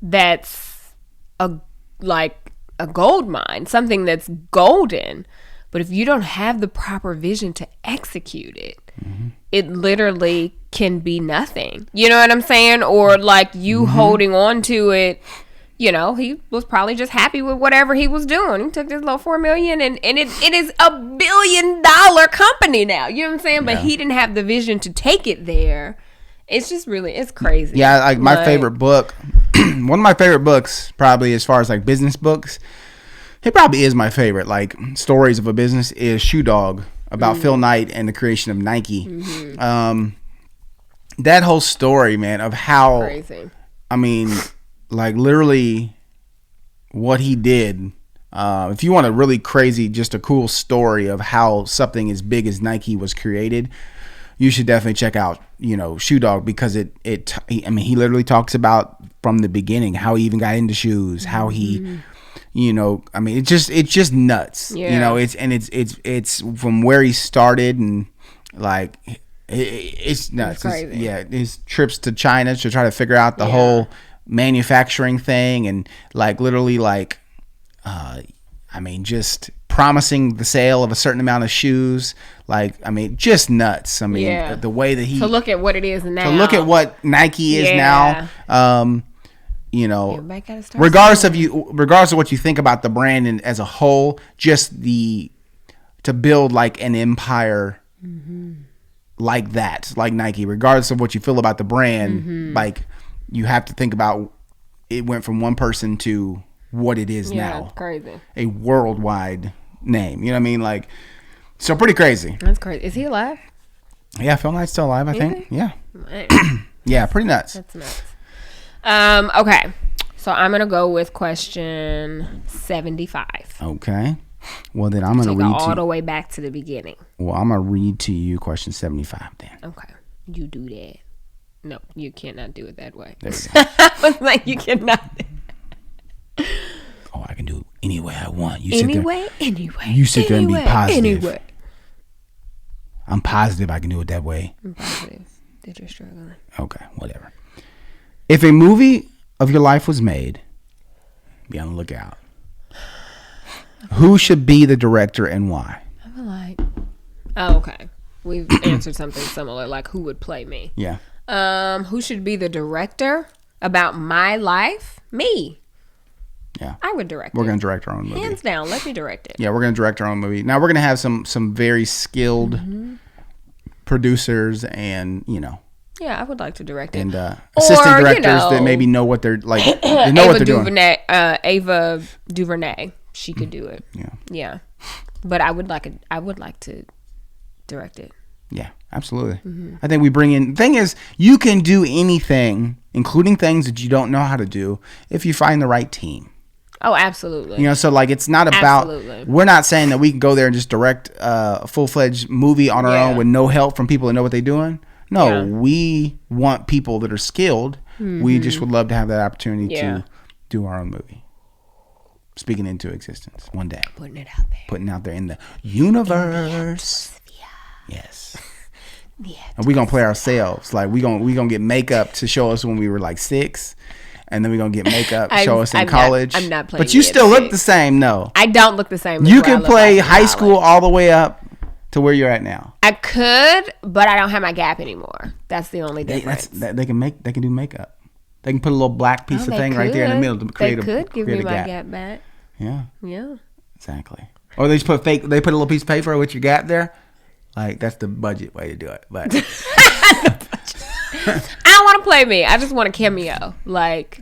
that's a gold mine, something that's golden. But if you don't have the proper vision to execute it, it literally can be nothing. You know what I'm saying? Or like you holding on to it, you know, he was probably just happy with whatever he was doing. He took this little $4 million and it is a $1 billion company now. You know what I'm saying? But he didn't have the vision to take it there. It's just really, it's crazy. Yeah, like my favorite book, one of my favorite books, probably as far as like business books, it probably is my favorite, like stories of a business, is Shoe Dog, about Phil Knight and the creation of Nike. That whole story, man, of how, crazy. I mean, like literally what he did. If you want a really crazy, just a cool story of how something as big as Nike was created, you should definitely check out, you know, Shoe Dog, because he literally talks about from the beginning how he even got into shoes, how he, you know, I mean, it's just nuts. Yeah. You know, it's from where he started, and like it's nuts. It's, his trips to China to try to figure out the whole manufacturing thing, and like literally like I mean, just promising the sale of a certain amount of shoes. Like, I mean, just nuts. I mean, the way that he to look at what it is now, to look at what Nike is now. You know, regardless of what you think about the brand and as a whole, just to build like an empire like that, like Nike, regardless of what you feel about the brand, like you have to think about it went from one person to what it is now. That's crazy. A worldwide name. You know what I mean? Like, so pretty crazy. That's crazy. Is he alive? Yeah, Phil Knight's still alive, I think. Yeah. Yeah, pretty nuts. That's nuts. Okay, so I'm gonna go with question 75. Okay, well then I'm gonna read all the way back to the beginning. Well, I'm gonna read to you question 75 then. Okay, you do that. No, you cannot do it that way. There you go. I was like, you cannot. Oh, I can do it any way I want. You anyway. You sit there and be positive. Anyway. I'm positive I can do it that way. I'm positive that you're struggling. Okay, whatever. If a movie of your life was made, be on the lookout. Who should be the director and why? I feel like, oh, okay. We've answered something similar, like who would play me? Yeah. Who should be the director about my life? Me. Yeah. I would direct We're going to direct our own movie. Hands down, let me direct it. Yeah, we're going to direct our own movie. Now, we're going to have some very skilled producers and, you know. Yeah, I would like to direct it. And assistant directors that maybe know what they're like. They know what they're doing. Ava DuVernay, she could do it. Yeah. Yeah, but I would like to direct it. Yeah, absolutely. I think we bring in, the thing is, you can do anything, including things that you don't know how to do, if you find the right team. Oh, absolutely. You know, so like it's not about, we're not saying that we can go there and just direct a full-fledged movie on our own with no help from people that know what they're doing. No, we want people that are skilled. We just would love to have that opportunity to do our own movie. Speaking into existence one day. Putting it out there. Putting it out there in the universe. Yes. And we're going to play ourselves. Like we're gonna get makeup to show us when we were like 6. And then we're going to get makeup, show us in college. I'm not playing. But you still look the same, no. I don't look the same. You can play high school all the way up to where you're at now. I could, but I don't have my gap anymore. That's the only difference. They can do makeup. They can put a little black piece of thing right there in the middle to create a gap. They could give me my gap back. Yeah. Yeah. Exactly. Or they just put a little piece of paper with your gap there. Like, that's the budget way to do it. But I don't want to play me. I just want a cameo. Like,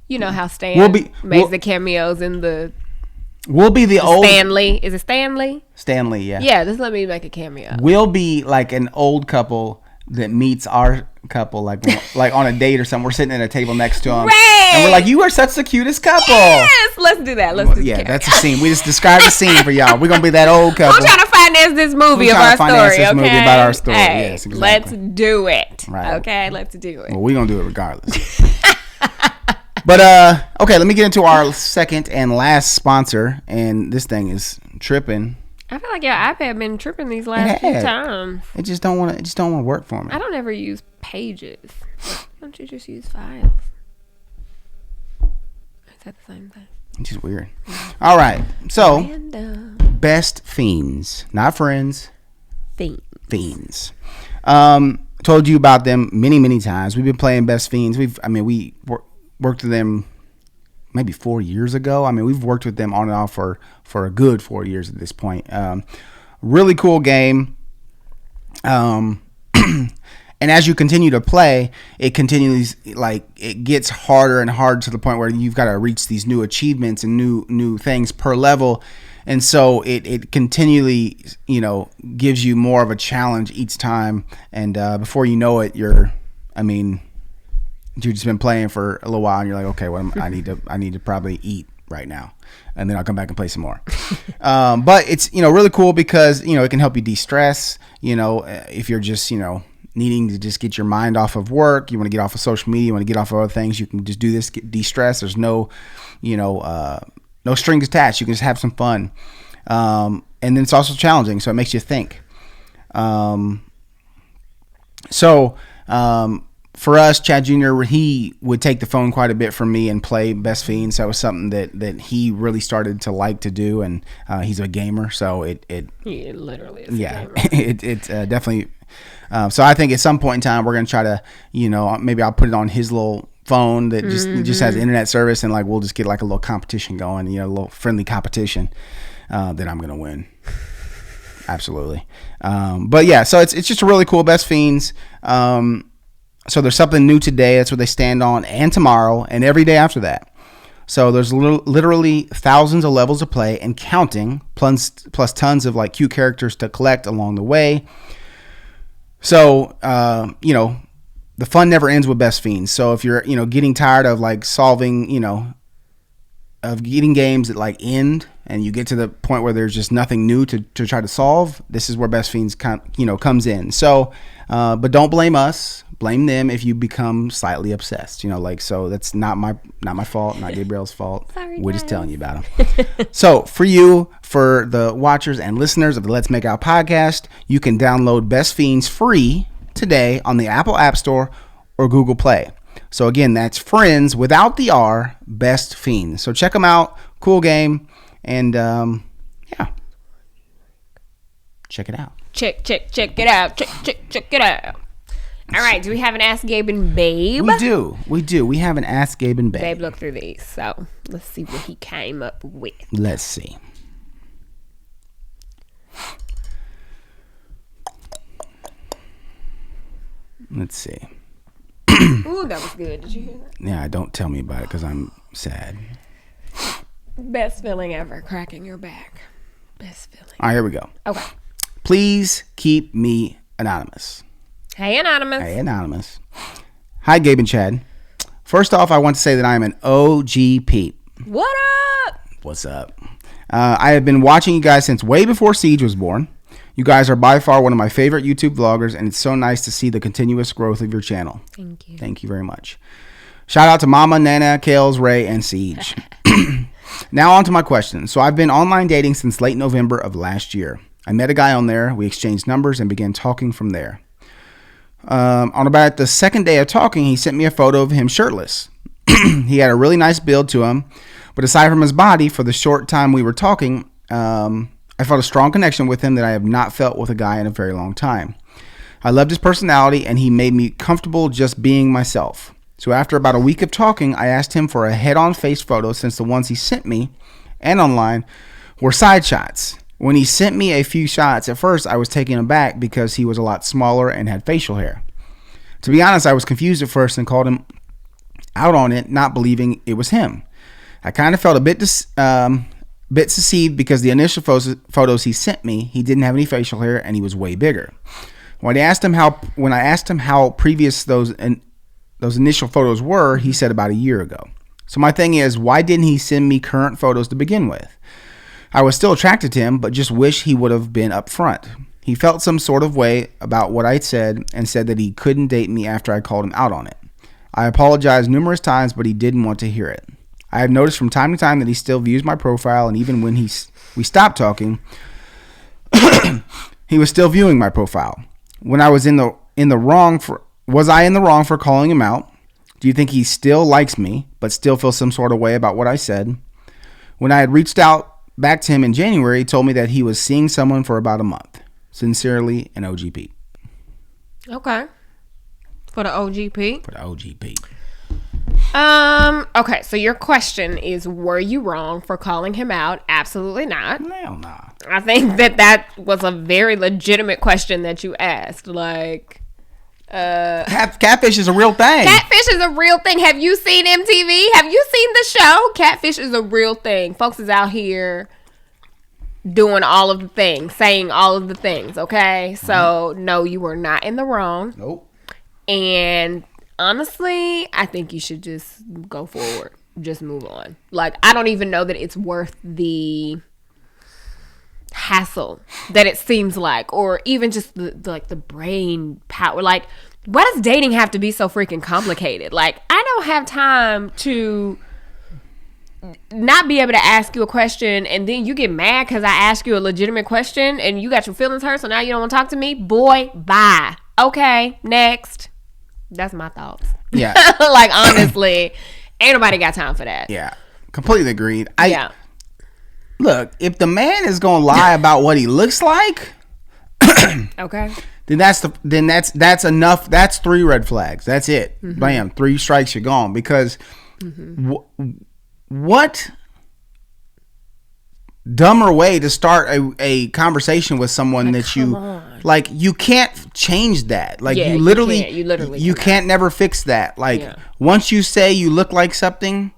you know how Stan makes the cameos in the... We'll be the old... Stanley. Is it Stanley? Stanley, yeah. Yeah, just let me make a cameo. We'll be like an old couple that meets our couple, like on a date or something. We're sitting at a table next to them. Right. And we're like, you are such the cutest couple. Yes, let's do that. That's a scene. We just described a scene for y'all. We're going to be that old couple. I'm trying to finance this movie of our story, okay? Movie about our story. Hey, yes, exactly. let's do it. Right. Okay, let's do it. Well, we're going to do it regardless. But, okay, let me get into our second and last sponsor. And this thing is tripping. I feel like your iPad been tripping these last few times. It just don't want to work for me. I don't ever use Pages. Why don't you just use Files? Is that the same thing? It's just weird. All right. So, best fiends, not friends. Fiends. Told you about them many times. We've been playing best fiends. We worked with them maybe 4 years ago. I mean, we've worked with them on and off for a good 4 years at this point. Really cool game. And as you continue to play, it continues, like, it gets harder and harder to the point where you've got to reach these new achievements and new things per level. And so it continually, gives you more of a challenge each time. And before you know it, you've just been playing for a little while, and you're like, okay, well, I need to probably eat right now, and then I'll come back and play some more. But it's really cool because it can help you de-stress. If you're just needing to just get your mind off of work, you want to get off of social media, you want to get off of other things, you can just do this, get de-stress. There's no no strings attached. You can just have some fun, and then it's also challenging, so it makes you think. For us, Chad Jr., he would take the phone quite a bit from me and play Best Fiends. So that was something that he really started to like to do, and he's a gamer, so he literally is a gamer. It definitely. So I think at some point in time we're gonna try to, maybe I'll put it on his little phone that just has internet service, and like we'll just get like a little competition going, a little friendly competition that I'm gonna win. Absolutely. But yeah, so it's just a really cool Best Fiends. So there's something new today. That's what they stand on, and tomorrow, and every day after that. So there's literally thousands of levels to play and counting, plus tons of like cute characters to collect along the way. So the fun never ends with Best Fiends. So if you're getting tired of like solving of getting games that like end, and you get to the point where there's just nothing new to try to solve, this is where Best Fiends comes in. So but don't blame us. Blame them if you become slightly obsessed. So that's not my fault, not Gabriel's fault. Sorry, we're just telling you about them. So for the watchers and listeners of the Let's Make Out podcast, you can download Best Fiends free today on the Apple App Store or Google Play. So again, that's Friends without the R, Best Fiends. So check them out. Cool game. And yeah, check it out. Check it out. Check it out. All right, do we have an Ask Gabe and Babe? We do. We have an Ask Gabe and Babe. Babe looked through these, so let's see what he came up with. Let's see. Ooh, that was good. Did you hear that? Yeah, don't tell me about it because I'm sad. Best feeling ever, cracking your back. Best feeling. All right, here we go. Okay. Please keep me Anonymous. Hey, Anonymous. Hey, Anonymous. Hi, Gabe and Chad. First off, I want to say that I am an OG Pete. What up? What's up? I have been watching you guys since way before Siege was born. You guys are by far one of my favorite YouTube vloggers, and it's so nice to see the continuous growth of your channel. Thank you. Thank you very much. Shout out to Mama, Nana, Kales, Ray, and Siege. Now on to my question. So I've been online dating since late November of last year. I met a guy on there. We exchanged numbers and began talking from there. On about the second day of talking, he sent me a photo of him shirtless. He had a really nice build to him, but aside from his body, for the short time we were talking, I felt a strong connection with him that I have not felt with a guy in a very long time. I loved his personality, and he made me comfortable just being myself. So after about a week of talking, I asked him for a head-on face photo since the ones he sent me and online were side shots. When he sent me a few shots, at first I was taken aback because he was a lot smaller and had facial hair. To be honest, I was confused at first and called him out on it, not believing it was him. I kind of felt a bit deceived because the initial photos he sent me, he didn't have any facial hair and he was way bigger. When I asked him how previous those initial photos were, he said about a year ago. So my thing is, why didn't he send me current photos to begin with? I was still attracted to him, but just wish he would have been upfront. He felt some sort of way about what I said and said that he couldn't date me after I called him out on it. I apologized numerous times, but he didn't want to hear it. I have noticed from time to time that he still views my profile, and even when we stopped talking, he was still viewing my profile. When I was was I in the wrong for calling him out? Do you think he still likes me, but still feels some sort of way about what I said? When I had reached out back to him in January, he told me that he was seeing someone for about a month. Sincerely, an OGP. Okay. For the OGP? For the OGP. Okay, so your question is, were you wrong for calling him out? Absolutely not. Hell nah. I think that was a very legitimate question that you asked. Like, catfish is a real thing. Catfish is a real thing. Have you seen MTV? Have you seen the show? Catfish is a real thing. Folks is out here doing all of the things, saying all of the things, okay? So, no, you were not in the wrong. Nope. And honestly, I think you should just go forward. Just move on. Like, I don't even know that it's worth the hassle that it seems like, or even just the brain power. Like, why does dating have to be so freaking complicated? Like, I don't have time to not be able to ask you a question and then you get mad because I ask you a legitimate question and you got your feelings hurt, so now you don't want to talk to me. Boy, bye. Okay, next. That's my thoughts. Yeah. Like, honestly, ain't nobody got time for that. Yeah. Completely agreed. Look, if the man is gonna lie about what he looks like, okay, then that's enough. That's 3 red flags. That's it. Mm-hmm. Bam, 3 strikes, you're gone. Because what dumber way to start a conversation with someone that you can't change that. Like, you literally can't never fix that. Like, once you say you look like something,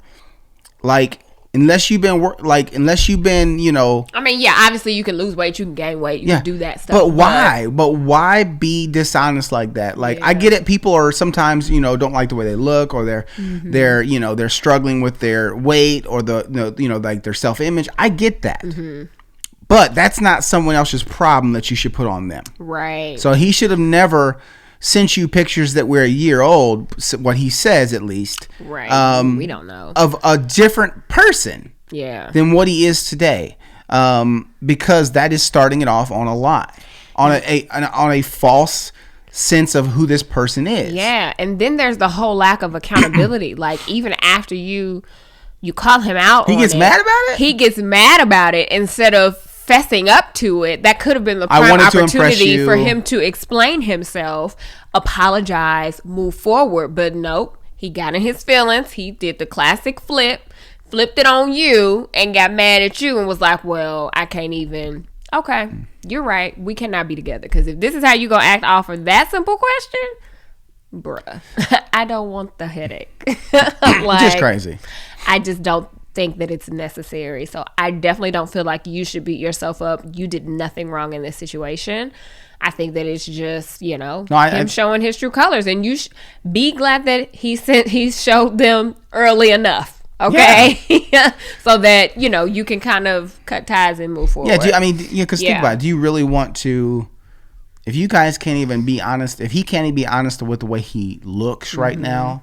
like, unless you've been, you know. I mean, yeah, obviously you can lose weight, you can gain weight, you can do that stuff. But why? But why be dishonest like that? Like, I get it. People are sometimes, you know, don't like the way they look, or they're struggling with their weight, or like their self-image. I get that. Mm-hmm. But that's not someone else's problem that you should put on them. Right. So he should have never sent you pictures that were a year old, what he says at least. Right. We don't know. Of a different person. Yeah. Than what he is today. Because that is starting it off on a lie. On a false sense of who this person is. Yeah. And then there's the whole lack of accountability. Like, even after you call him out, he gets mad about it? He gets mad about it instead of fessing up to it. That could have been the prime opportunity for him to explain himself, apologize, move forward. But nope, he got in his feelings. He did the classic flipped it on you and got mad at you and was like, well, I can't even. Okay, you're right. We cannot be together, because if this is how you gonna act off of that simple question, bruh, I don't want the headache. Like, just crazy. I just don't think that it's necessary. So I definitely don't feel like you should beat yourself up. You did nothing wrong in this situation. I think that it's just, him showing his true colors, and you be glad that he showed them early enough. Okay. Yeah. So that, you can kind of cut ties and move forward. Yeah. Because think about it. Do you really want to, if you guys can't even be honest, if he can't even be honest with the way he looks right now,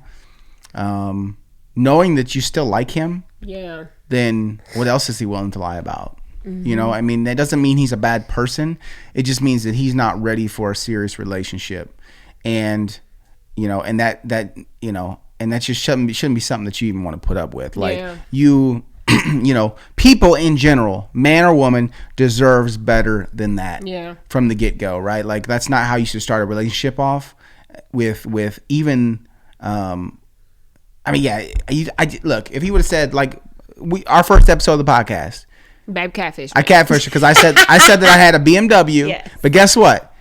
knowing that you still like him, then what else is he willing to lie about? That doesn't mean he's a bad person. It just means that he's not ready for a serious relationship. And, and that just shouldn't be something that you even want to put up with. Like people in general, man or woman, deserves better than that from the get-go, right? Like that's not how you should start a relationship off with even, look, if he would have said like our first episode of the podcast, Babe catfish. I catfished because I said that I had a BMW. Yes. But guess what?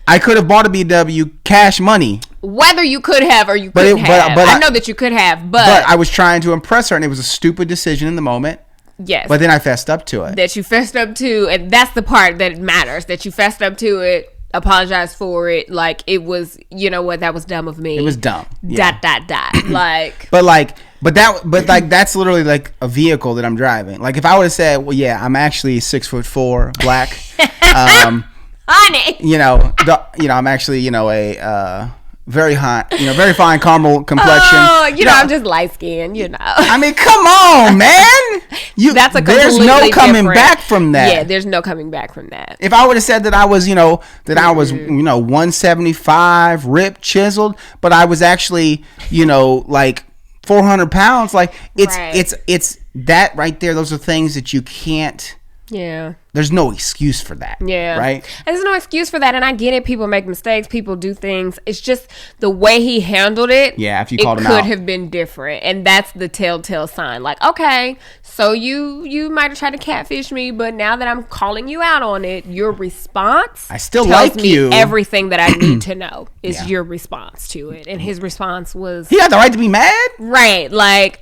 I could have bought a BMW cash money. Whether you could have or you couldn't have. But I know that you could have, but I was trying to impress her, and it was a stupid decision in the moment. Yes. But then I fessed up to it. That you fessed up to, and that's the part that matters. That you fessed up to it, apologized for it. Like it was, that was dumb of me. It was dumb. Yeah. ... Like. But that's literally like a vehicle that I'm driving. Like if I would have said, well, yeah, I'm actually 6'4", black, honey, I'm actually, a very hot, very fine caramel complexion. Oh, I'm just light skinned, I mean, come on, man. That's a there's no coming back from that. Yeah, there's no coming back from that. If I would have said that I was, I was, 175, ripped, chiseled, but I was actually, like 400 pounds, like it's that right there. Those are things that you can't. Yeah. There's no excuse for that. Yeah. Right? There's no excuse for that. And I get it. People make mistakes. People do things. It's just the way he handled it. Yeah. If you called him out. It could have been different. And that's the telltale sign. Like, okay, so you might have tried to catfish me, but now that I'm calling you out on it, your response I still tells like me you. Everything that I need to know is your response to it. And his response was. He had the right to be mad? Right. Like,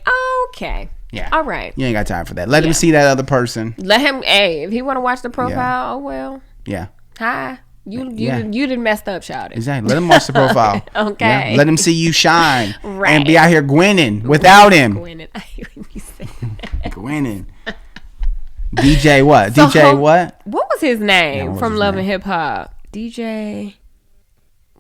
okay. Yeah. All right. You ain't got time for that. Let him see that other person. Let him. Hey, if he want to watch the profile, oh well. Yeah. Hi. You didn't messed up, shouted. Exactly. Let him watch the profile. Okay. Yeah. Let him see you shine. Right. And be out here gwinning without him. Gwinning. I hear when you say that. Gwinning. DJ what? So, DJ what? What was his name from his Love name? and Hip Hop? DJ.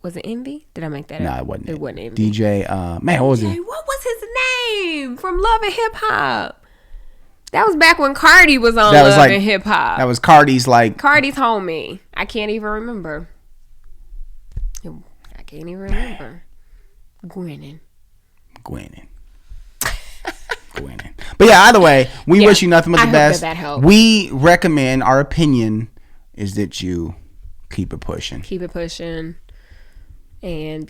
Was it Envy? Did I make that up? No, it wasn't. It wasn't Envy. DJ. Man, what was it? What was his name from Love and Hip Hop? That was back when Cardi was on Love and Hip Hop. That was Cardi's homie. I can't even remember. Gwenning. But yeah, either way, we wish you nothing but the best. That helped. We recommend, our opinion is that you keep it pushing. And,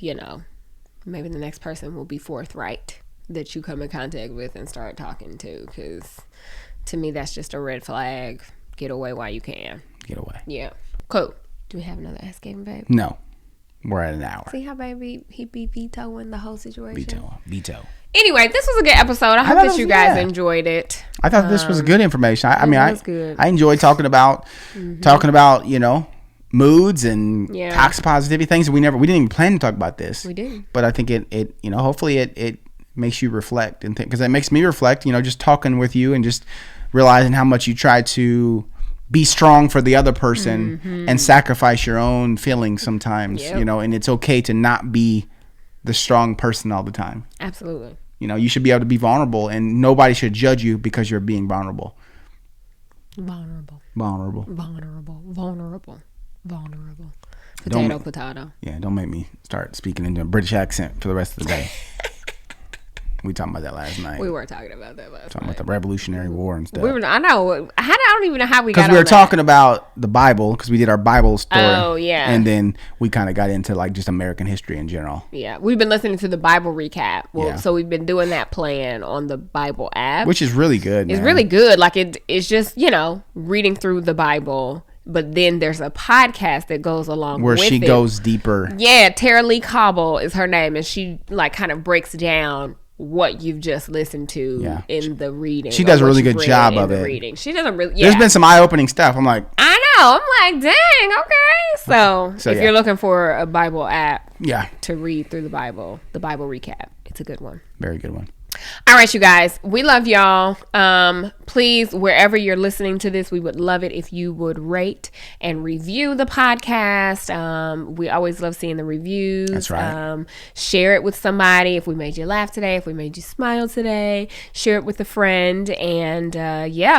maybe the next person will be forthright that you come in contact with and start talking to. Because to me, that's just a red flag. Get away while you can. Get away. Yeah. Cool. Do we have another Ask Gabe, babe? No. We're at an hour. See how, baby, he be vetoing the whole situation? Veto. Anyway, this was a good episode. I hope that you guys enjoyed it. I thought this was good information. I good. I enjoyed talking about, moods and toxic positivity, things that we didn't even plan to talk about this. We did. But I think it hopefully it makes you reflect and think, because it makes me reflect, just talking with you and just realizing how much you try to be strong for the other person and sacrifice your own feelings sometimes, and it's okay to not be the strong person all the time. Absolutely. You should be able to be vulnerable, and nobody should judge you because you're being vulnerable. Vulnerable. Potato. Yeah, don't make me start speaking into a British accent for the rest of the day. We talked about that last night. We were talking about that last night. Talking about the Revolutionary War and stuff. I know. I don't even know how we got on because we were talking about the Bible, because we did our Bible story. Oh, yeah. And then we kind of got into just American history in general. Yeah. We've been listening to the Bible recap. So we've been doing that playing on the Bible app. Which is really good, It's really good. Like, it's just, reading through the Bible. But then there's a podcast that goes along with it. Where she goes deeper. Yeah. Tara Lee Cobble is her name. And she, kind of breaks down what you've just listened to in the reading. She does a really good job of it. Reading. She doesn't really. There's been some eye-opening stuff. I'm like, I know. I'm like, dang. Okay. So if you're looking for a Bible app, to read through the Bible recap, it's a good one. Very good one. All right, you guys, we love y'all. Please, wherever you're listening to this, we would love it if you would rate and review the podcast. We always love seeing the reviews. That's right. Share it with somebody. If we made you laugh today, if we made you smile today, share it with a friend. And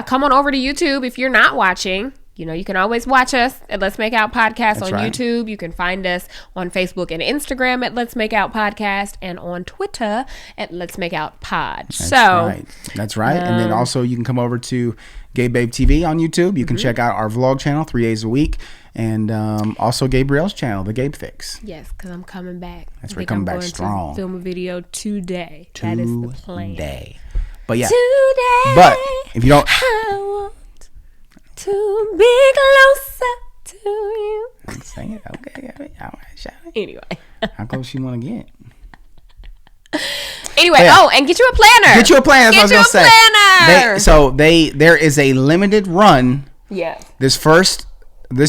come on over to YouTube if you're not watching. You know, you can always watch us at Let's Make Out Podcast on YouTube. You can find us on Facebook and Instagram at Let's Make Out Podcast and on Twitter at Let's Make Out Pod. That's right. And then also you can come over to Gabe Babe TV on YouTube. You can check out our vlog channel 3 days a week. And also Gabriel's channel, The Gabe Fix. Yes, because I'm coming back. That's right, coming back strong. Film a video today. That is the plan. But yeah. Today. But if you don't... to be closer to you. Sing it. Okay. All right, shout it. Anyway. How close you want to get? Anyway, and get you a planner. Get you a planner. That's what I was going to say. There is a limited run. Yes. This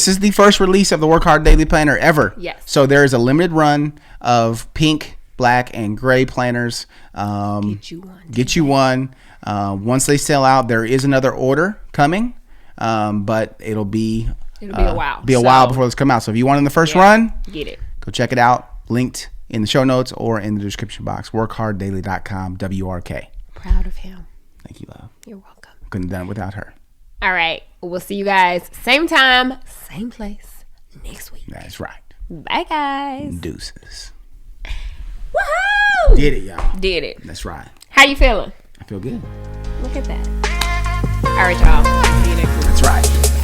is the first release of the Work Hard Daily Planner ever. Yes. So there is a limited run of pink, black, and gray planners. Get you one. Once they sell out, there is another order coming. But it'll be a while. Be a while before this come out. So if you want in the first run, get it. Go check it out. Linked in the show notes or in the description box. WorkHardDaily.com. WRK. Proud of him. Thank you, love. You're welcome. Couldn't have done it without her. All right. We'll see you guys same time, same place next week. That's right. Bye, guys. Deuces. Woohoo! Did it, y'all. Did it. That's right. How you feeling? I feel good. Look at that. All right, y'all. See you next week. That's right.